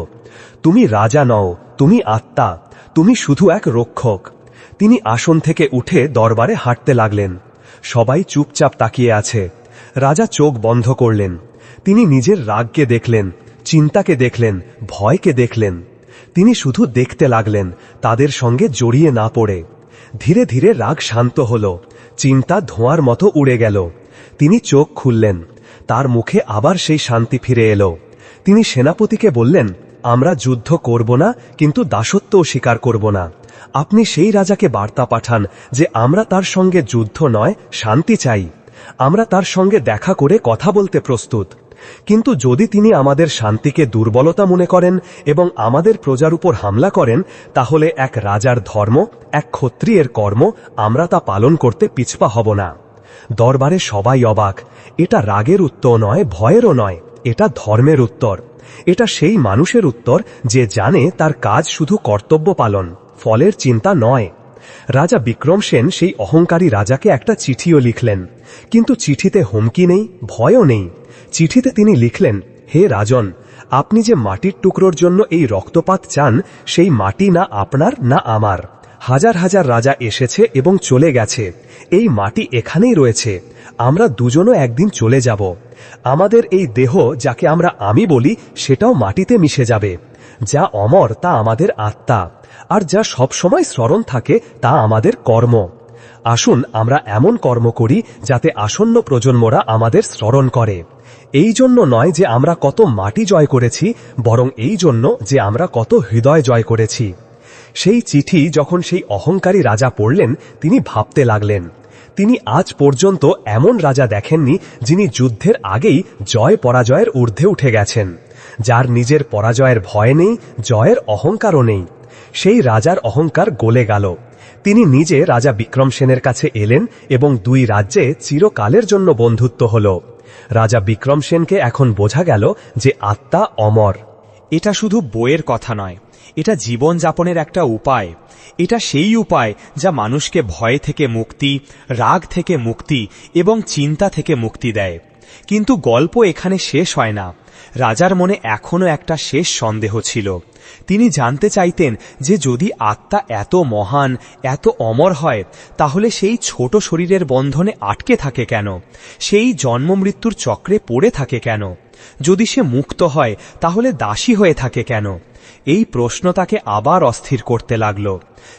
তুমি রাজা নও, তুমি আত্মা, তুমি শুধু এক রক্ষক। তিনি আসন থেকে উঠে দরবারে হাঁটতে লাগলেন। সবাই চুপচাপ তাকিয়ে আছে। রাজা চোখ বন্ধ করলেন। তিনি নিজের রাগকে দেখলেন, চিন্তাকে দেখলেন, ভয়কে দেখলেন। তিনি শুধু দেখতে লাগলেন, তাদের সঙ্গে জড়িয়ে না পড়ে। ধীরে ধীরে রাগ শান্ত হল, চিন্তা ধোঁয়ার মতো উড়ে গেল। তিনি চোখ খুললেন, তার মুখে আবার সেই শান্তি ফিরে এলো। তিনি সেনাপতিকে বললেন, আমরা যুদ্ধ করব না, কিন্তু দাসত্বও স্বীকার করব না। আপনি সেই রাজাকে বার্তা পাঠান যে আমরা তার সঙ্গে যুদ্ধ নয়, শান্তি চাই। আমরা তার সঙ্গে দেখা করে কথা বলতে প্রস্তুত। কিন্তু যদি তিনি আমাদের শান্তিকে দুর্বলতা মনে করেন এবং আমাদের প্রজার উপর হামলা করেন, তাহলে এক রাজার ধর্ম, এক ক্ষত্রিয়ের কর্ম, আমরা তা পালন করতে পিছপা হব না। দরবারে সবাই অবাক। এটা রাগের উত্তর নয়, ভয়েরও নয়, এটা ধর্মের উত্তর। এটা সেই মানুষের উত্তর যে জানে তার কাজ শুধু কর্তব্য পালন, ফলের চিন্তা নয়। রাজা বিক্রম সেন সেই অহংকারী রাজাকে একটা চিঠিও লিখলেন। কিন্তু চিঠিতে হুমকি নেই, ভয়ও নেই। চিঠিতে তিনি লিখলেন, হে রাজন, আপনি যে মাটির টুকরোর জন্য এই রক্তপাত চান, সেই মাটি না আপনার না আমার। হাজার হাজার রাজা এসেছে এবং চলে গেছে। এই মাটি এখানেই রয়েছে। আমরা দুজনও একদিন চলে যাব। আমাদের এই দেহ, যাকে আমরা আমি বলি, সেটাও মাটিতে মিশে যাবে। যা অমর তা আমাদের আত্মা, আর যা সবসময় স্মরণ থাকে তা আমাদের কর্ম। আসুন আমরা এমন কর্ম করি যাতে আসন্ন প্রজন্মরা আমাদের স্মরণ করে। এই জন্য নয় যে আমরা কত মাটি জয় করেছি, বরং এই জন্য যে আমরা কত হৃদয় জয় করেছি। সেই চিঠি যখন সেই অহংকারী রাজা পড়লেন, তিনি ভাবতে লাগলেন। তিনি আজ পর্যন্ত এমন রাজা দেখেননি যিনি যুদ্ধের আগেই জয় পরাজয়ের ঊর্ধ্বে উঠে গেছেন, যার নিজের পরাজয়ের ভয় নেই, জয়ের অহংকারও নেই। সেই রাজার অহংকার গলে গেল। তিনি নিজে রাজা বিক্রম সেনের কাছে এলেন এবং দুই রাজ্যে চিরকালের জন্য বন্ধুত্ব হল। রাজা বিক্রম সেনকে এখন বোঝা গেল যে আত্মা অমর। এটা শুধু বইয়ের কথা নয়, এটা জীবন যাপনের একটা উপায়। এটা সেই উপায় যা মানুষকে ভয় থেকে মুক্তি, রাগ থেকে মুক্তি এবং চিন্তা থেকে মুক্তি দেয়। কিন্তু গল্প এখানে শেষ হয় না। রাজার মনে এখনো একটা শেষ সন্দেহ ছিল। তিনি জানতে চাইতেন যে যদি আত্মা এত মহান, এত অমর হয়, তাহলে সেই ছোট শরীরের বন্ধনে আটকে থাকে কেন? সেই জন্ম মৃত্যুর চক্রে পড়ে থাকে কেন? যদি সে মুক্ত হয়, তাহলে দাসী হয়ে থাকে কেন? এই প্রশ্ন তাকে আবার অস্থির করতে লাগল।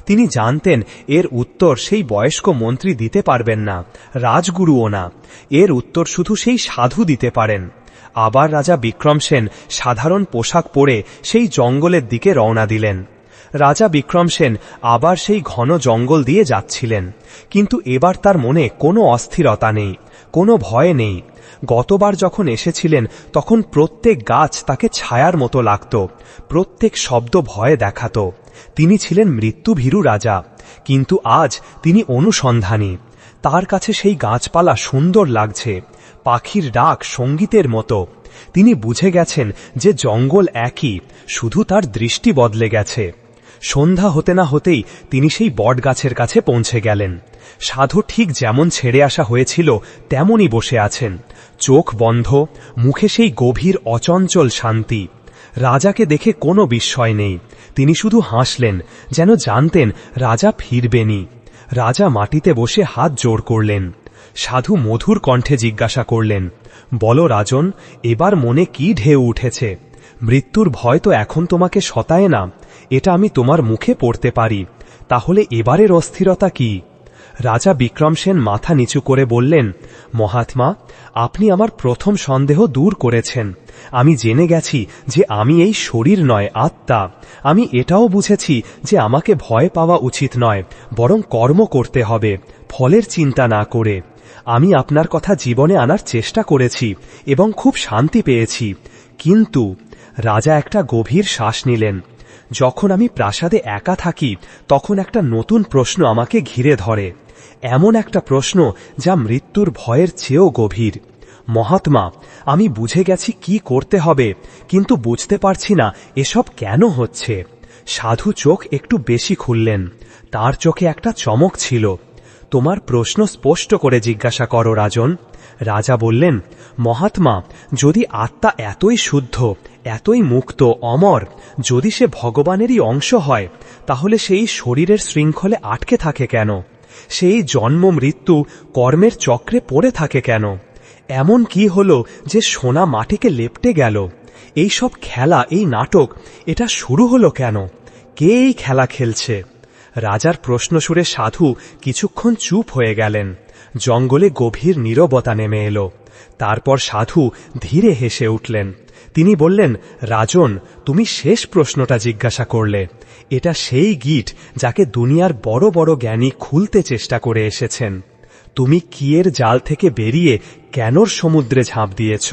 তিনি জানতেন এর উত্তর সেই বয়স্ক মন্ত্রী দিতে পারবেন না, রাজগুরুও না। এর উত্তর শুধু সেই সাধু দিতে পারেন। আবার রাজা বিক্রমসেন সাধারণ পোশাক পরে সেই জঙ্গলের দিকে রওনা দিলেন। রাজা বিক্রমসেন আবার সেই ঘন জঙ্গল দিয়ে যাচ্ছিলেন, কিন্তু এবার তার মনে কোনো অস্থিরতা নেই, কোনো ভয় নেই। গতবার যখন এসেছিলেন তখন প্রত্যেক গাছ তাকে ছায়ার মতো লাগত, প্রত্যেক শব্দ ভয়ে দেখাত। তিনি ছিলেন মৃত্যুভীরু রাজা, কিন্তু আজ তিনি অনুসন্ধানী। তার কাছে সেই গাছপালা সুন্দর লাগছে, পাখির ডাক সঙ্গীতের মতো। তিনি বুঝে গেছেন যে জঙ্গল একই, শুধু তার দৃষ্টি বদলে গেছে। সন্ধ্যা হতে না হতেই তিনি সেই বটগাছের কাছে পৌঁছে গেলেন। সাধু ঠিক যেমন ছেড়ে আসা হয়েছিল তেমনই বসে আছেন, চোখ বন্ধ, মুখে সেই গভীর অচঞ্চল শান্তি। রাজাকে দেখে কোনো বিস্ময় নেই, তিনি শুধু হাসলেন, যেন জানতেন রাজা ফিরবেনই। রাজা মাটিতে বসে হাত জোড় করলেন। সাধু মধুর কণ্ঠে জিজ্ঞাসা করলেন, বলো রাজন, এবার মনে কি ঢেউ উঠেছে? মৃত্যুর ভয় তো এখন তোমাকে সতায় না, এটা আমি তোমার মুখে পড়তে পারি। তাহলে এবারের অস্থিরতা কি? রাজা বিক্রমসেন মাথা নিচু করে বললেন, মহাত্মা, আপনি আমার প্রথম সন্দেহ দূর করেছেন। আমি জেনে গেছি যে আমি এই শরীর নয়, আত্মা। আমি এটাও বুঝেছি যে আমাকে ভয় পাওয়া উচিত নয়, বরং কর্ম করতে হবে, ফলের চিন্তা না করে। আমি আপনার কথা জীবনে আনার চেষ্টা করেছি এবং খুব শান্তি পেয়েছি। কিন্তু রাজা একটা গভীর শ্বাস নিলেন। যখন আমি প্রাসাদে একা থাকি তখন একটা নতুন প্রশ্ন আমাকে ঘিরে ধরে, এমন একটা প্রশ্ন যা মৃত্যুর ভয়ের চেয়েও গভীর। মহাত্মা, আমি বুঝে গেছি কি করতে হবে, কিন্তু বুঝতে পারছি না এসব কেন হচ্ছে। সাধু চোখ একটু বেশি খুললেন, তার চোখে একটা চমক ছিল। তোমার প্রশ্ন স্পষ্ট করে জিজ্ঞাসা করো রাজন। রাজা বললেন, মহাত্মা, যদি আত্মা এতই শুদ্ধ, এতই মুক্ত, অমর, যদি সে ভগবানেরই অংশ হয়, তাহলে সেই শরীরের শৃঙ্খলে আটকে থাকে কেন? সেই জন্ম মৃত্যু কর্মের চক্রে পড়ে থাকে কেন? এমন কি হল যে সোনা মাটিকে লেপটে গেল? এই সব খেলা, এই নাটক, এটা শুরু হলো কেন? কে এই খেলা খেলছে? রাজার প্রশ্ন শুনে সাধু কিছুক্ষণ চুপ হয়ে গেলেন। জঙ্গলে গভীর নীরবতা নেমে এলো। তারপর সাধু ধীরে হেসে উঠলেন। তিনি বললেন, রাজন, তুমি শেষ প্রশ্নটা জিজ্ঞাসা করলে। এটা সেই গিট যাকে দুনিয়ার বড় বড় জ্ঞানী খুলতে চেষ্টা করে এসেছেন। তুমি কিয়ের জাল থেকে বেরিয়ে কেনর সমুদ্রে ঝাঁপ দিয়েছ?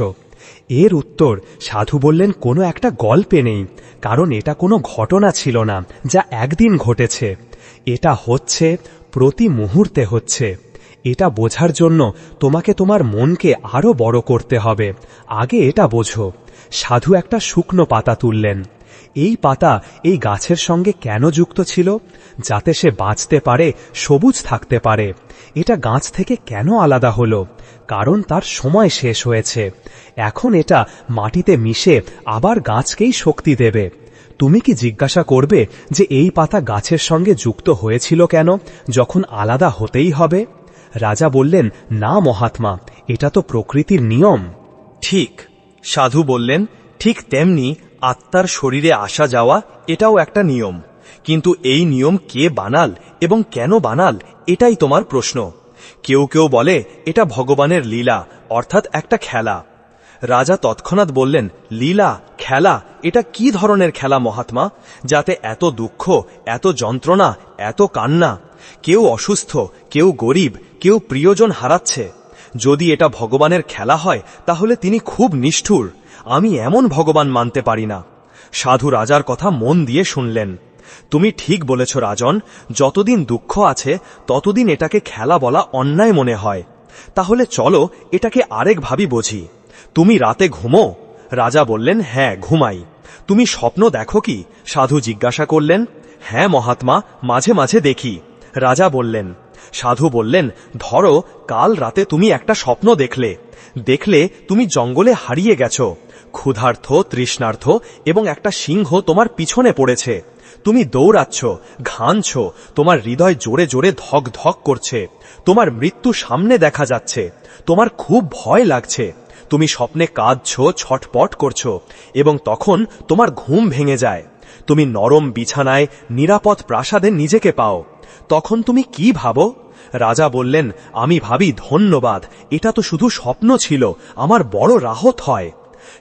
এর উত্তর সাধু বললেন, কোনো একটা গল্পে নেই, কারণ এটা কোনো ঘটনা ছিল না যা একদিন ঘটেছে। এটা হচ্ছে, প্রতি মুহূর্তে হচ্ছে। এটা বোঝার জন্য তোমাকে তোমার মনকে আরো বড় করতে হবে। আগে এটা বোঝো। সাধু একটা শুকনো পাতা তুললেন। এই পাতা এই গাছের সঙ্গে কেন যুক্ত ছিল? যাতে সে বাঁচতে পারে, সবুজ থাকতে পারে। এটা গাছ থেকে কেন আলাদা হলো? কারণ তার সময় শেষ হয়েছে। এখন এটা মাটিতে মিশে আবার গাছকেই শক্তি দেবে। তুমি কি জিজ্ঞাসা করবে যে এই পাতা গাছের সঙ্গে যুক্ত হয়েছিল কেন, যখন আলাদা হতেই হবে? রাজা বললেন, না মহাত্মা, এটা তো প্রকৃতির নিয়ম। ঠিক, সাধু বললেন, ঠিক তেমনি আত্মার শরীরে আসা যাওয়া এটাও একটা নিয়ম। কিন্তু এই নিয়ম কে বানাল এবং কেন বানাল, এটাই তোমার প্রশ্ন। কেউ কেউ বলে এটা ভগবানের লীলা, অর্থাৎ একটা খেলা। রাজা তৎক্ষণাৎ বললেন, লীলা, খেলা, এটা কি ধরনের খেলা মহাত্মা, যাতে এত দুঃখ, এত যন্ত্রণা, এত কান্না? কেউ অসুস্থ, কেউ গরিব, কেউ প্রিয়জন হারাচ্ছে। যদি এটা ভগবানের খেলা হয় তাহলে তিনি খুব নিষ্ঠুর। আমি এমন ভগবান মানতে পারি না। সাধু রাজার কথা মন দিয়ে শুনলেন। তুমি ঠিক বলেছ রাজন, যতদিন দুঃখ আছে ততদিন এটাকে খেলা বলা অন্যায় মনে হয়। তাহলে চলো এটাকে আরেকভাবে বুঝি। তুমি রাতে ঘুমো? রাজা বললেন, হ্যাঁ, ঘুমাই। তুমি স্বপ্ন দেখো কি? সাধু জিজ্ঞাসা করলেন। হ্যাঁ মহাত্মা, মাঝে মাঝে দেখি। রাজা বললেন। সাধু বললেন, ধরো কাল রাতে তুমি একটা স্বপ্ন দেখলে তুমি জঙ্গলে হারিয়ে গেছ। ক্ষুধার্ত, তৃষ্ণার্ত এবং একটা সিংহ তোমার পিছনে পড়েছে। তুমি দৌড়াচ্ছ, ঘামছ, তোমার হৃদয় জোরে জোরে ধক ধক করছে। তোমার মৃত্যু সামনে দেখা যাচ্ছে। তোমার খুব ভয় লাগছে। তুমি স্বপ্নে কাঁদছ, ছটপট করছো এবং তখন তোমার ঘুম ভেঙে যায়। তুমি নরম বিছানায় নিরাপদ প্রাসাদে নিজেকে পাও। তখন তুমি কি ভাবো? রাজা বললেন, আমি ভাবি, ধন্যবাদ, এটা তো শুধু স্বপ্ন ছিল, আমার বড় রাহত হয়।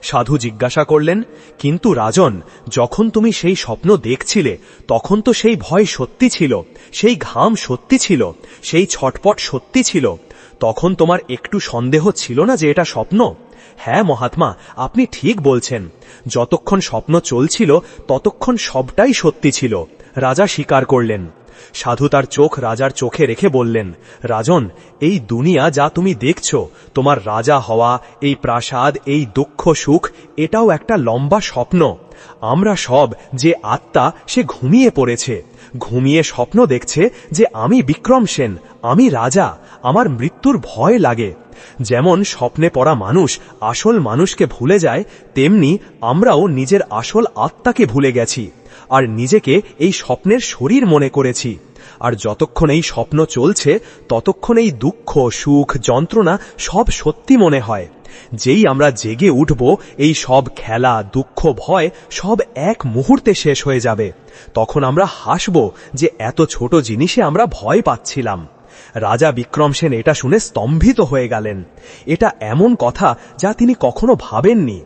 সাধু জিজ্ঞাসা করলেন, কিন্তু রাজন, যখন তুমি সেই স্বপ্ন দেখছিলে তখন তো সেই ভয় সত্যি ছিল, সেই ঘাম সত্যি ছিল, সেই ছটপট সত্যি ছিল, তখন তোমার একটু সন্দেহ ছিল না যে এটা স্বপ্ন? হ্যাঁ মহাত্মা, আপনি ঠিক বলছেন, যতক্ষণ স্বপ্ন চলছিল ততক্ষণ সবটাই সত্যি ছিল, রাজা স্বীকার করলেন। সাধু তার চোখ রাজার চোখে রেখে বললেন, রাজন, এই দুনিয়া যা তুমি দেখছো, তোমার রাজা হওয়া, এই প্রাসাদ, এই দুঃখ সুখ, এটাও একটা লম্বা স্বপ্ন। আমরা সব যে আত্মা, সে ঘুমিয়ে পড়েছে, ঘুমিয়ে স্বপ্ন দেখছে যে আমি বিক্রম সেন, আমি রাজা, আমার মৃত্যুর ভয় লাগে। যেমন স্বপ্নে পড়া মানুষ আসল মানুষকে ভুলে যায়, তেমনি আমরাও নিজের আসল আত্মাকে ভুলে গেছি আর নিজেকে এই স্বপ্নের শরীর মনে করেছি। আর যতক্ষণ এই স্বপ্ন চলছে ততক্ষণ এই দুঃখ সুখ যন্ত্রণা সব সত্যি মনে হয়। যেই আমরা জেগে উঠব, এই সব খেলা দুঃখ ভয় সব এক মুহূর্তে শেষ হয়ে যাবে। তখন আমরা হাসব যে এত ছোট জিনিসে আমরা ভয় পাচ্ছিলাম। রাজা বিক্রম সেন এটা শুনে স্তম্ভিত হয়ে গেলেন। এটা এমন কথা যা তিনি কখনো ভাবেননি।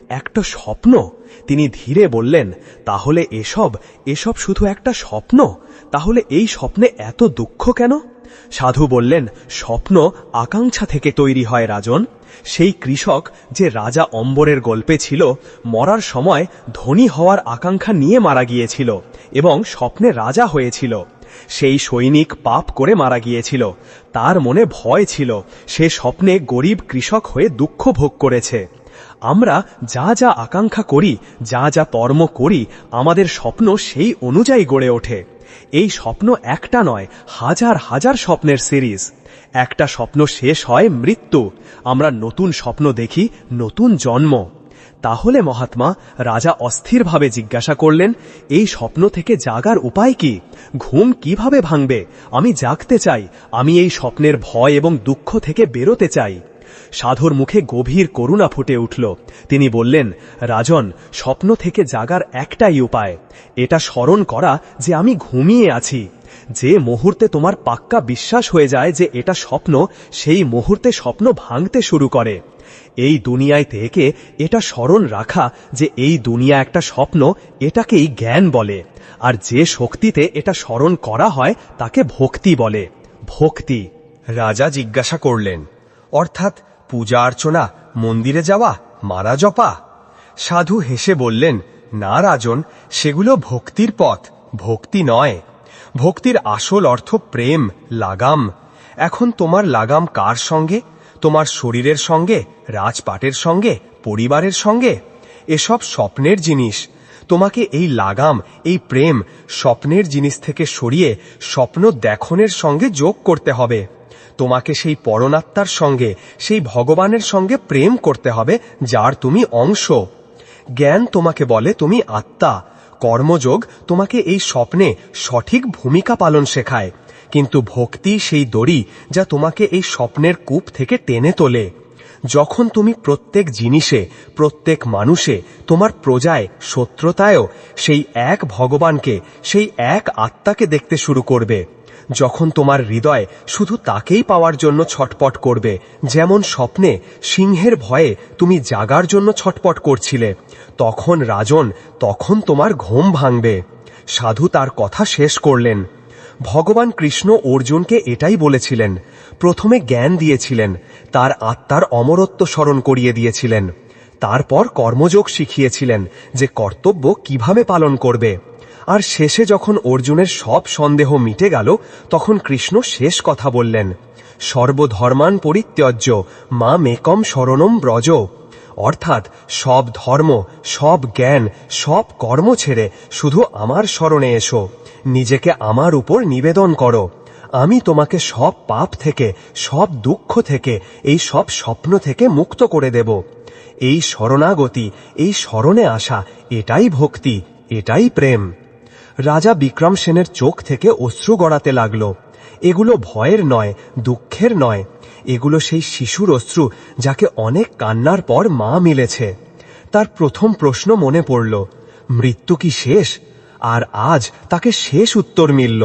একটা স্বপ্ন? তিনি ধীরে বললেন, তাহলে এসব শুধু একটা স্বপ্ন? তাহলে এই স্বপ্নে এত দুঃখ কেন? সাধু বললেন, স্বপ্ন আকাঙ্ক্ষা থেকে তৈরি হয় রাজন। সেই কৃষক যে রাজা অম্বরের গল্পে ছিল, মরার সময় ধনী হওয়ার আকাঙ্ক্ষা নিয়ে মারা গিয়েছিল এবং স্বপ্নে রাজা হয়েছিল। সেই সৈনিক পাপ করে মারা গিয়েছিল, তার মনে ভয় ছিল, সে স্বপ্নে গরিব কৃষক হয়ে দুঃখ ভোগ করেছে। আমরা যা যা আকাঙ্ক্ষা করি, যা যা কর্ম করি, আমাদের স্বপ্ন সেই অনুযায়ী গড়ে ওঠে। এই স্বপ্ন একটা নয়, হাজার হাজার স্বপ্নের সিরিজ। একটা স্বপ্ন শেষ হয় মৃত্যু, আমরা নতুন স্বপ্ন দেখি, নতুন জন্ম। তাহলে মহাত্মা, রাজা অস্থিরভাবে জিজ্ঞাসা করলেন, এই স্বপ্ন থেকে জাগার উপায় কি? ঘুম কিভাবে ভাঙবে? আমি জাগতে চাই, আমি এই স্বপ্নের ভয় এবং দুঃখ থেকে বেরোতে চাই। সাধুর মুখে গভীর করুণা ফুটে উঠল। তিনি বললেন, রাজন, স্বপ্ন থেকে জাগার একটাই উপায়, এটা স্মরণ করা যে আমি ঘুমিয়ে আছি। যে মুহূর্তে তোমার পাক্কা বিশ্বাস হয়ে যায় যে এটা স্বপ্ন, সেই মুহূর্তে স্বপ্ন ভাঙতে শুরু করে। এই দুনিয়ায় থেকে এটা স্মরণ রাখা যে এই দুনিয়া একটা স্বপ্ন, এটাকেই জ্ঞান বলে। আর যে শক্তিতে এটা স্মরণ করা হয় তাকে ভক্তি বলে। ভক্তি। রাজা জিজ্ঞাসা করলেন, অর্থাৎ পূজা অর্চনা, মন্দিরে যাওয়া, মারা জপা? সাধু হেসে বললেন, না রাজন, সেগুলো ভক্তির পথ, ভক্তি নয়। ভক্তির আসল অর্থ প্রেম, লাগাম। এখন তোমার লাগাম কার সঙ্গে? তোমার শরীরের সঙ্গে, রাজপাটের সঙ্গে, পরিবারের সঙ্গে? এসব স্বপ্নের জিনিস। তোমাকে এই লাগাম, এই প্রেম স্বপ্নের জিনিস থেকে সরিয়ে স্বপ্ন দেখনের সঙ্গে যোগ করতে হবে। তোমাকে সেই পরমাত্মার সঙ্গে, সেই ভগবানের সঙ্গে প্রেম করতে হবে যার তুমি অংশ। জ্ঞান তোমাকে বলে তুমি আত্মা। কর্মযোগ তোমাকে এই স্বপ্নে সঠিক ভূমিকা পালন শেখায়। কিন্তু ভক্তি সেই দড়ি যা তোমাকে এই স্বপ্নের কূপ থেকে টেনে তোলে। যখন তুমি প্রত্যেক জিনিসে, প্রত্যেক মানুষে, তোমার প্রজায়, শত্রুতায়ও সেই এক ভগবানকে, সেই এক আত্মাকে দেখতে শুরু করবে, যখন তোমার হৃদয় শুধু তাকেই পাওয়ার জন্য ছটপট করবে, যেমন স্বপ্নে সিংহের ভয়ে তুমি জাগার জন্য ছটপট করছিলে, তখন রাজন, তখন তোমার ঘুম ভাঙবে। সাধু তার কথা শেষ করলেন। ভগবান কৃষ্ণ অর্জুনকে এটাই বলেছিলেন। প্রথমে জ্ঞান দিয়েছিলেন, তার আত্মার অমরত্ব স্মরণ করিয়ে দিয়েছিলেন, তারপর কর্মযোগ শিখিয়েছিলেন যে কর্তব্য কিভাবে পালন করবে। আর শেষে যখন অর্জুনের সব সন্দেহ মিটে গেল, তখন কৃষ্ণ শেষ কথা বললেন, সর্বধর্মান পরিত্যজ্য মামেকম শরণম ব্রজ। অর্থাৎ সব ধর্ম, সব জ্ঞান, সব কর্ম ছেড়ে শুধু আমার শরণে এসো, নিজেকে আমার উপর নিবেদন করো। আমি তোমাকে সব পাপ থেকে, সব দুঃখ থেকে, এই সব স্বপ্ন থেকে মুক্ত করে দেব। এই শরণাগতি, এই শরণে আসা, এটাই ভক্তি, এটাই প্রেম। রাজা বিক্রম সেনের চোখ থেকে অশ্রু গড়াতে লাগল। এগুলো ভয়ের নয়, দুঃখের নয়, এগুলো সেই শিশুর অশ্রু যাকে অনেক কান্নার পর মা মিলেছে। তার প্রথম প্রশ্ন মনে পড়ল, মৃত্যু কি শেষ? আর আজ তাকে শেষ উত্তর মিলল।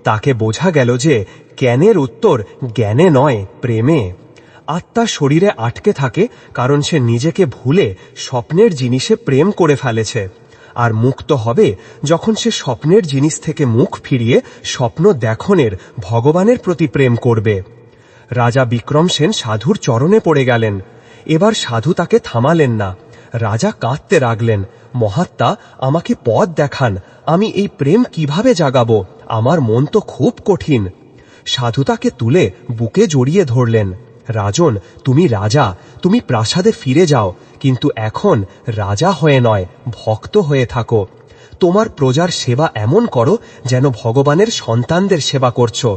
তাকে বোঝা গেল যে জ্ঞানের উত্তর জ্ঞানে নয়, প্রেমে। আত্মা শরীরে আটকে থাকে কারণ সে নিজেকে ভুলে স্বপ্নের জিনিসে প্রেম করে ফেলেছে। আর মুক্ত হবে যখন সে স্বপ্নের জিনিস থেকে মুখ ফিরিয়ে স্বপ্ন দেখনের ভগবানের প্রতি প্রেম করবে। রাজা বিক্রমসেন সাধুর চরণে পড়ে গেলেন। এবার সাধু তাকে থামালেন না। রাজা কাঁদতে লাগলেন, মহাত্মা, আমাকে পথ দেখান, আমি এই প্রেম কিভাবে জাগাবো? আমার মন তো খুব কঠিন। সাধু তাকে তুলে বুকে জড়িয়ে ধরলেন। রাজন, তুমি রাজা, তুমি প্রাসাদে ফিরে যাও, কিন্তু এখন রাজা হয়ে নয়, ভক্ত হয়ে থাকো। তোমার প্রজার সেবা এমন করো যেন ভগবানের সন্তানদের সেবা করছো।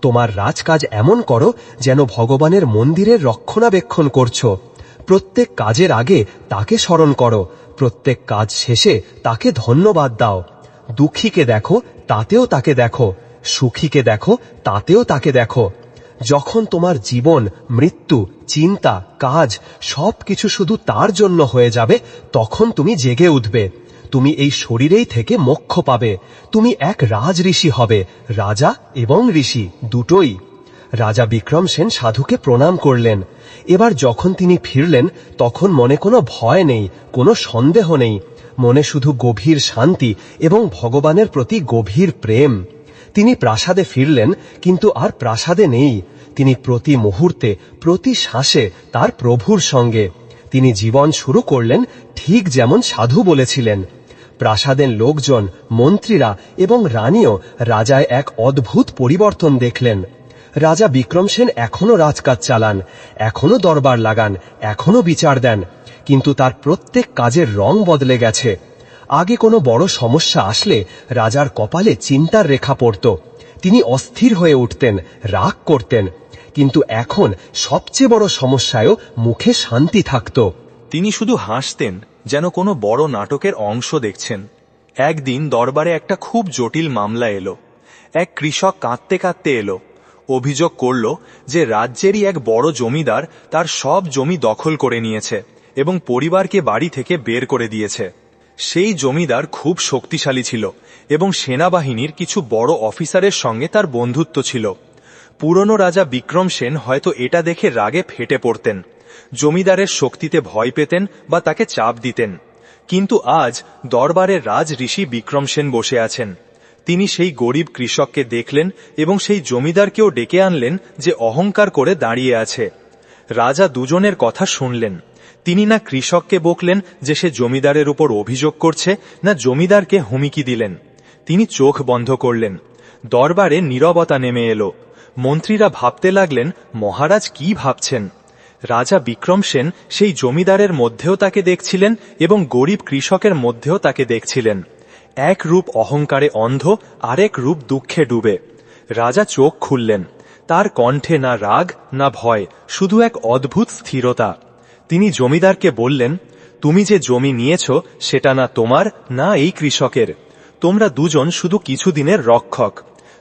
তোমার রাজকাজ এমন করো যেন ভগবানের মন্দিরের রক্ষণাবেক্ষণ করছো। প্রত্যেক কাজের আগে তাকে স্মরণ করো, প্রত্যেক কাজ শেষে তাকে ধন্যবাদ দাও। দুঃখীকে দেখো, তাতেও তাকে দেখো, সুখীকে দেখো, তাতেও তাকে দেখো। যখন তোমার জীবন, মৃত্যু, চিন্তা, কাজ সবকিছু শুধু তার জন্য হয়ে যাবে, তখন তুমি জেগে উঠবে। তুমি এই শরীরেই থেকে মোক্ষ পাবে। তুমি এক রাজ ঋষি হবে, রাজা এবং ঋষি দুটোই। রাজা বিক্রমসেন সাধুকে প্রণাম করলেন। এবার যখন তিনি ফিরলেন তখন মনে কোনো ভয় নেই, কোনো সন্দেহ নেই। মনে শুধু গভীর শান্তি এবং ভগবানের প্রতি গভীর প্রেম। তিনি প্রাসাদে ফিরলেন, কিন্তু আর প্রাসাদে নেই। তিনি প্রতি মুহূর্তে, প্রতি শ্বাসে তার প্রভুর সঙ্গে। তিনি জীবন শুরু করলেন ঠিক যেমন সাধু বলেছিলেন। প্রাসাদের লোকজন, মন্ত্রীরা এবং রানীও রাজায় এক অদ্ভুত পরিবর্তন দেখলেন। রাজা বিক্রমসেন এখনো রাজকাজ চালান, এখনো দরবার লাগান, এখনো বিচার দেন, কিন্তু তার প্রত্যেক কাজের রং বদলে গেছে। আগে কোনো বড় সমস্যা আসলে রাজার কপালে চিন্তার রেখা পড়ত। তিনি অস্থির হয়ে উঠতেন, রাগ করতেন, কিন্তু এখন সবচেয়ে বড় সমস্যায়ও মুখে শান্তি থাকত। তিনি শুধু হাসতেন, যেন কোনো বড় নাটকের অংশ দেখছেন। একদিন দরবারে একটা খুব জটিল মামলা এলো। এক কৃষক কাঁদতে কাঁদতে এলো। অভিযোগ করল যে রাজ্যেরই এক বড় জমিদার তার সব জমি দখল করে নিয়েছে এবং পরিবারকে বাড়ি থেকে বের করে দিয়েছে। সেই জমিদার খুব শক্তিশালী ছিল এবং সেনাবাহিনীর কিছু বড় অফিসারের সঙ্গে তার বন্ধুত্ব ছিল। পুরনো রাজা বিক্রমসেন হয়তো এটা দেখে রাগে ফেটে পড়তেন, জমিদারের শক্তিতে ভয় পেতেন বা তাকে চাপ দিতেন। কিন্তু আজ দরবারে রাজ ঋষি বিক্রমসেন বসে আছেন। তিনি সেই গরিব কৃষককে দেখলেন এবং সেই জমিদারকেও ডেকে আনলেন যে অহংকার করে দাঁড়িয়ে আছে। রাজা দুজনের কথা শুনলেন। তিনি না কৃষককে বকলেন যে সে জমিদারের উপর অভিযোগ করছে, না জমিদারকে হুমকি দিলেন। তিনি চোখ বন্ধ করলেন। দরবারে নীরবতা নেমে এলো। মন্ত্রীরা ভাবতে লাগলেন, মহারাজ কি ভাবছেন? রাজা বিক্রমসেন সেই জমিদারের মধ্যেও তাকে দেখছিলেন এবং গরিব কৃষকের মধ্যেও তাকে দেখছিলেন। এক রূপ অহংকারে অন্ধ, আরেক রূপ দুঃখে ডুবে। রাজা চোখ খুললেন। তার কণ্ঠে না রাগ না ভয়, শুধু এক অদ্ভুত স্থিরতা। তিনি জমিদারকে বললেন, তুমি যে জমি নিয়েছ সেটা না তোমার না এই কৃষকের। তোমরা দুজন শুধু কিছুদিনের রক্ষক।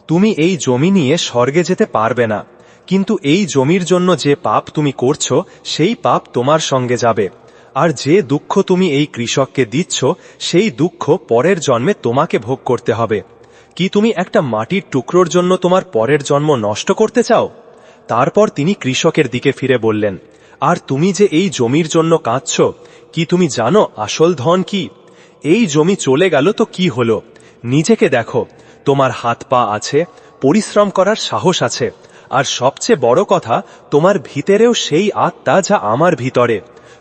তুমি এই জমি নিয়ে স্বর্গে যেতে পারবে না, কিন্তু এই জমির জন্য যে পাপ তুমি করছো সেই পাপ তোমার সঙ্গে যাবে। আর যে দুঃখ তুমি এই কৃষককে দিচ্ছ সেই দুঃখ পরের জন্মে তোমাকে ভোগ করতে হবে। কি তুমি একটা মাটির টুকরোর জন্য তোমার পরের জন্ম নষ্ট করতে চাও? তারপর তিনি কৃষকের দিকে ফিরে বললেন, আর তুমি যে এই জমির জন্য কাঁদছ, কি তুমি জানো আসল ধন কি? এই জমি চলে গেল তো কি হলো? নিজেকে দেখো, তোমার হাত পা আছে, পরিশ্রম করার সাহস আছে, আর সবচেয়ে বড় কথা, তোমার ভিতরেও সেই আত্মা যা আমার ভিতরে।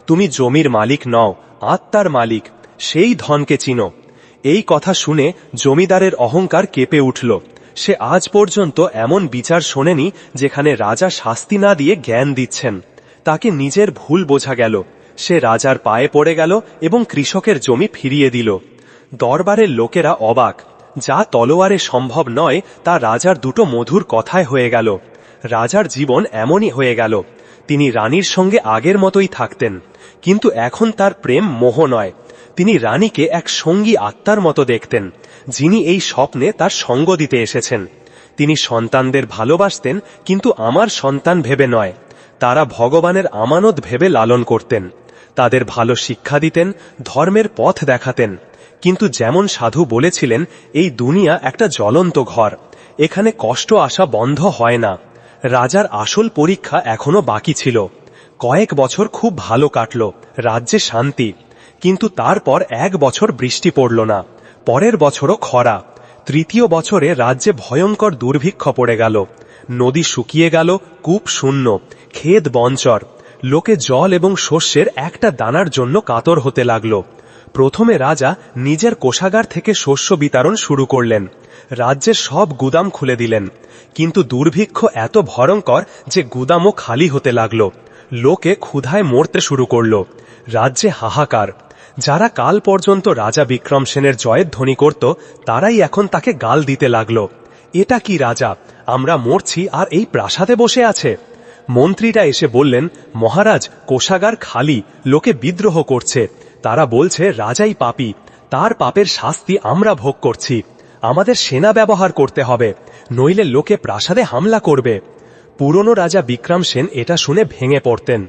তুমি জমির মালিক নও, আত্মার মালিক। সেই ধনকে চিনো। এই কথা শুনে জমিদারের অহংকার কেঁপে উঠল। সে আজ পর্যন্ত এমন বিচার শোনেনি যেখানে রাজা শাস্তি না দিয়ে জ্ঞান দিচ্ছেন। তাকে নিজের ভুল বোঝা গেল। সে রাজার পায়ে পড়ে গেল এবং কৃষকের জমি ফিরিয়ে দিল। দরবারের লোকেরা অবাক। যা তলোয়ারে সম্ভব নয় তা রাজার দুটো মধুর কথায় হয়ে গেল। রাজার জীবন এমনই হয়ে গেল। তিনি রানীর সঙ্গে আগের মতোই থাকতেন, কিন্তু এখন তার প্রেম মোহ নয়। তিনি রানীকে এক সঙ্গী আত্মার মতো দেখতেন, যিনি এই স্বপ্নে তার সঙ্গ দিতে এসেছেন। তিনি সন্তানদের ভালোবাসতেন, কিন্তু আমার সন্তান ভেবে নয়। তারা ভগবানের আমানত ভেবে লালন করতেন। তাদের ভালো শিক্ষা দিতেন, ধর্মের পথ দেখাতেন। কিন্তু যেমন সাধু বলেছিলেন, এই দুনিয়া একটা জ্বলন্ত ঘর, এখানে কষ্ট আসা বন্ধ হয় না। রাজার আসল পরীক্ষা এখনো বাকি ছিল। কয়েক বছর খুব ভালো কাটল, রাজ্যে শান্তি। কিন্তু তারপর 1 বছর বৃষ্টি পড়ল না, পরের বছরও খরা। তৃতীয় বছরে রাজ্যে ভয়ঙ্কর দুর্ভিক্ষ পড়ে গেল। নদী শুকিয়ে গেল, কূপ শূন্য, ক্ষেত বঞ্চর। লোকে জল এবং শস্যের একটা দানার জন্য কাতর হতে লাগল। প্রথমে রাজা নিজের কোষাগার থেকে শস্য বিতরণ শুরু করলেন, রাজ্যের সব গুদাম খুলে দিলেন। কিন্তু দুর্ভিক্ষ এত ভয়ঙ্কর যে গুদামও খালি হতে লাগল। লোকে ক্ষুধায় মরতে শুরু করল। রাজ্যে হাহাকার। যারা কাল পর্যন্ত রাজা বিক্রম সেনের জয়ের ধ্বনি করত, তারাই এখন তাকে গাল দিতে লাগল। এটা কি রাজা, আমরা মরছি আর এই প্রাসাদে বসে আছে? মন্ত্রীরা এসে বললেন, মহারাজ, কোষাগার খালি, লোকে বিদ্রোহ করছে। তারা বলছে রাজাই পাপী, তার পাপের শাস্তি আমরা ভোগ করছি। আমাদের সেনা ব্যবহার করতে হবে, নইলে লোকে প্রাসাদে হামলা করবে। পুরনো রাজা বিক্রম সেন এটা শুনে ভেঙে পড়তেন।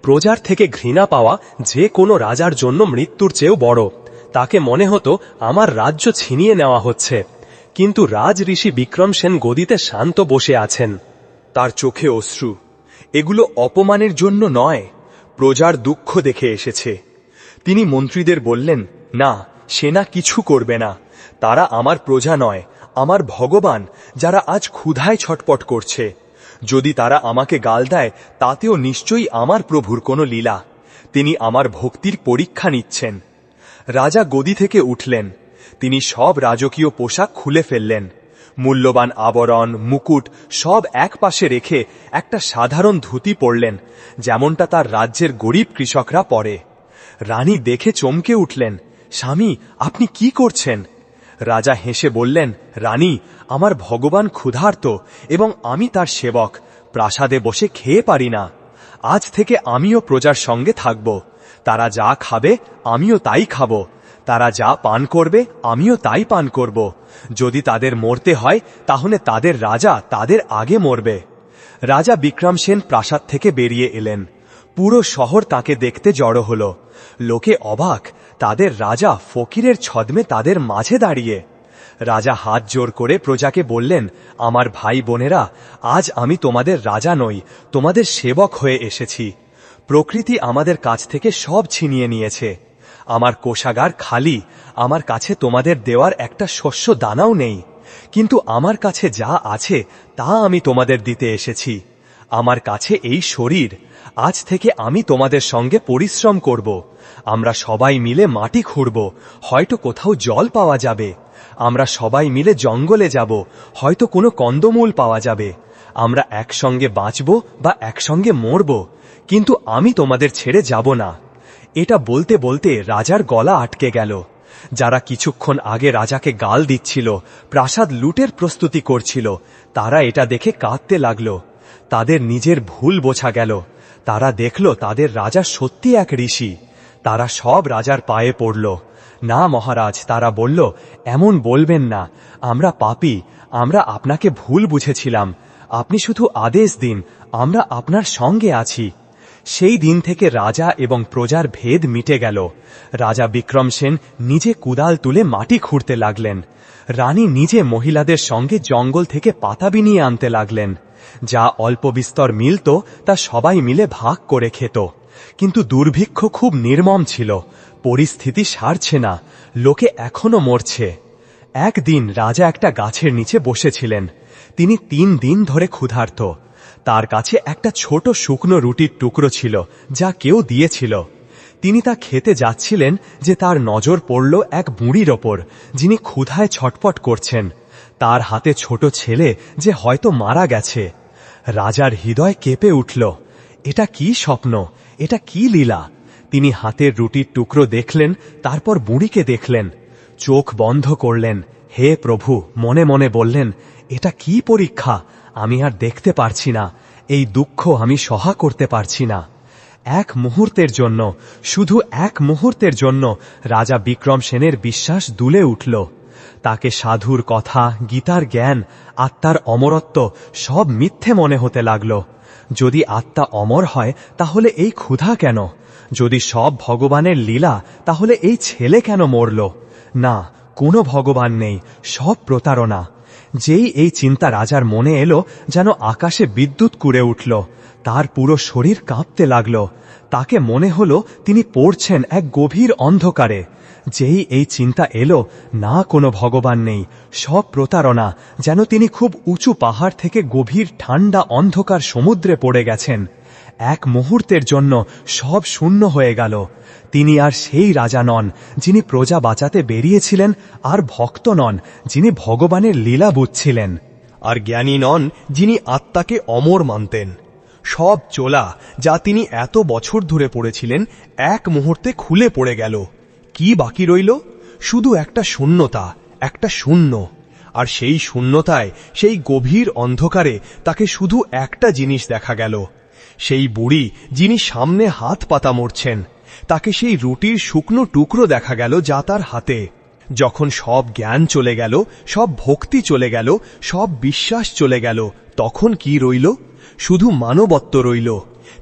প্রজার থেকে ঘৃণা পাওয়া যে কোনো রাজার জন্য মৃত্যুর চেয়েও বড়। তাকে মনে হতো আমার রাজ্য ছিনিয়ে নেওয়া হচ্ছে। কিন্তু রাজ ঋষি বিক্রম সেন গদিতে শান্ত বসে আছেন। তার চোখে অশ্রু। এগুলো অপমানের জন্য নয়, প্রজার দুঃখ দেখে এসেছে। তিনি মন্ত্রীদের বললেন, না, সেনা কিছু করবে না। তারা আমার প্রজা নয়, আমার ভগবান, যারা আজ ক্ষুধায় ছটপট করছে। যদি তারা আমাকে গাল দেয়, তাতেও নিশ্চয়ই আমার প্রভুর কোনো লীলা। তিনি আমার ভক্তির পরীক্ষা নিচ্ছেন। রাজা গদি থেকে উঠলেন। তিনি সব রাজকীয় পোশাক খুলে ফেললেন। মূল্যবান আবরণ, মুকুট সব এক পাশে রেখে একটা সাধারণ ধুতি পরলেন, যেমনটা তার রাজ্যের গরিব কৃষকরা পরে। রানী দেখে চমকে উঠলেন। স্বামী, আপনি কি করছেন? রাজা হেসে বললেন, রানী, আমার ভগবান ক্ষুধার্ত এবং আমি তার সেবক। প্রাসাদে বসে খেয়ে পারি না। আজ থেকে আমিও প্রজার সঙ্গে থাকব। তারা যা খাবে আমিও তাই খাব। তারা যা পান করবে আমিও তাই পান করব। যদি তাদের মরতে হয়, তাহলে তাদের রাজা তাদের আগে মরবে। রাজা বিক্রম সেন প্রাসাদ থেকে বেরিয়ে এলেন। পুরো শহর তাকে দেখতে জড়ো হল। লোকে অবাক, তাদের রাজা ফকিরের ছদ্মে তাদের মাঝে দাঁড়িয়ে। রাজা হাত জোর করে প্রজাকে বললেন, আমার ভাই বোনেরা, আজ আমি তোমাদের রাজা নই, তোমাদের সেবক হয়ে এসেছি। প্রকৃতি আমাদের কাছ থেকে সব ছিনিয়ে নিয়েছে। আমার কোষাগার খালি, আমার কাছে তোমাদের দেওয়ার একটা শস্য দানাও নেই। কিন্তু আমার কাছে যা আছে তা আমি তোমাদের দিতে এসেছি। আমার কাছে এই শরীর। আজ থেকে আমি তোমাদের সঙ্গে পরিশ্রম করব। আমরা সবাই মিলে মাটি খুঁড়ব, হয়তো কোথাও জল পাওয়া যাবে। আমরা সবাই মিলে জঙ্গলে যাব, হয়তো কোনো কন্দমূল পাওয়া যাবে। আমরা একসঙ্গে বাঁচব বা একসঙ্গে মরব, কিন্তু আমি তোমাদের ছেড়ে যাব না। এটা বলতে বলতে রাজার গলা আটকে গেল। যারা কিছুক্ষণ আগে রাজাকে গাল দিচ্ছিল, প্রাসাদ লুটের প্রস্তুতি করছিল, তারা এটা দেখে কাঁদতে লাগল। তাদের নিজের ভুল বোঝা গেল। তারা দেখল তাদের রাজা সত্যি এক ঋষি। তারা সব রাজার পায়ে পড়ল। না মহারাজ, তারা বলল, এমন বলবেন না, আমরা পাপী, আমরা আপনাকে ভুল বুঝেছিলাম। আপনি শুধু আদেশ দিন, আমরা আপনার সঙ্গে আছি। সেই দিন থেকে রাজা এবং প্রজার ভেদ মিটে গেল। রাজা বিক্রম সেন নিজে কুদাল তুলে মাটি খুঁড়তে লাগলেন। রানী নিজে মহিলাদের সঙ্গে জঙ্গল থেকে পাতা বিনিয়ে আনতে লাগলেন। যা অল্প বিস্তর মিলত তা সবাই মিলে ভাগ করে খেত। কিন্তু দুর্ভিক্ষ খুব নির্মম ছিল। পরিস্থিতি সারছে না, লোকে এখনো মরছে। একদিন রাজা একটা গাছের নিচে বসেছিলেন। তিনি 3 দিন ধরে ক্ষুধার্ত। তার কাছে একটা ছোট শুকনো রুটির টুকরো ছিল, যা কেউ দিয়েছিল। তিনি তা খেতে যাচ্ছিলেন যে তার নজর পড়ল এক বুড়ির ওপর, যিনি ক্ষুধায় ছটপট করছেন। তার হাতে ছোট ছেলে, যে হয়তো মারা গেছে। রাজার হৃদয় কেঁপে উঠল। এটা কি স্বপ্ন, এটা কি লীলা! তিনি হাতের রুটির টুকরো দেখলেন, তারপর বুড়িকে দেখলেন। চোখ বন্ধ করলেন। হে প্রভু, মনে মনে বললেন, এটা কি পরীক্ষা! আমি আর দেখতে পারছি না, এই দুঃখ আমি সহ্য করতে পারছি না। এক মুহূর্তের জন্য, শুধু এক মুহূর্তের জন্য রাজা বিক্রম সেনের বিশ্বাস দুলে উঠল। তাকে সাধুর কথা, গীতার জ্ঞান, আত্মার অমরত্ব সব মিথ্যে মনে হতে লাগল। যদি আত্মা অমর হয়, তাহলে এই ক্ষুধা কেন? যদি সব ভগবানের লীলা, তাহলে এই ছেলে কেন মরল? না, কোনো ভগবান নেই, সব প্রতারণা। যেই এই চিন্তা রাজার মনে এলো, যেন আকাশে বিদ্যুৎ কুড়ে উঠল। তার পুরো শরীর কাঁপতে লাগল। তাকে মনে হলো তিনি পড়ছেন এক গভীর অন্ধকারে। যেই এই চিন্তা এলো, না কোনো ভগবান নেই, সব প্রতারণা, যেন তিনি খুব উঁচু পাহাড় থেকে গভীর ঠান্ডা অন্ধকার সমুদ্রে পড়ে গেছেন। এক মুহূর্তের জন্য সব শূন্য হয়ে গেল। তিনি আর সেই রাজা নন যিনি প্রজা বাঁচাতে বেরিয়েছিলেন, আর ভক্ত নন যিনি ভগবানের লীলা বুঝছিলেন, আর জ্ঞানী নন যিনি আত্মাকে অমর মানতেন। সব চোলা যা তিনি এত বছর ধরে পড়েছিলেন এক মুহূর্তে খুলে পড়ে গেল। কি বাকি রইল? শুধু একটা শূন্যতা, একটা শূন্য। আর সেই শূন্যতায়, সেই গভীর অন্ধকারে তাকে শুধু একটা জিনিস দেখা গেল। সেই বুড়ি যিনি সামনে হাত পাতা মরছেন, তাকে সেই রুটির শুকনো টুকরো দেখা গেল যা তার হাতে। যখন সব জ্ঞান চলে গেল, সব ভক্তি চলে গেল, সব বিশ্বাস চলে গেল, তখন কি রইল? শুধু মানবত্ব রইল।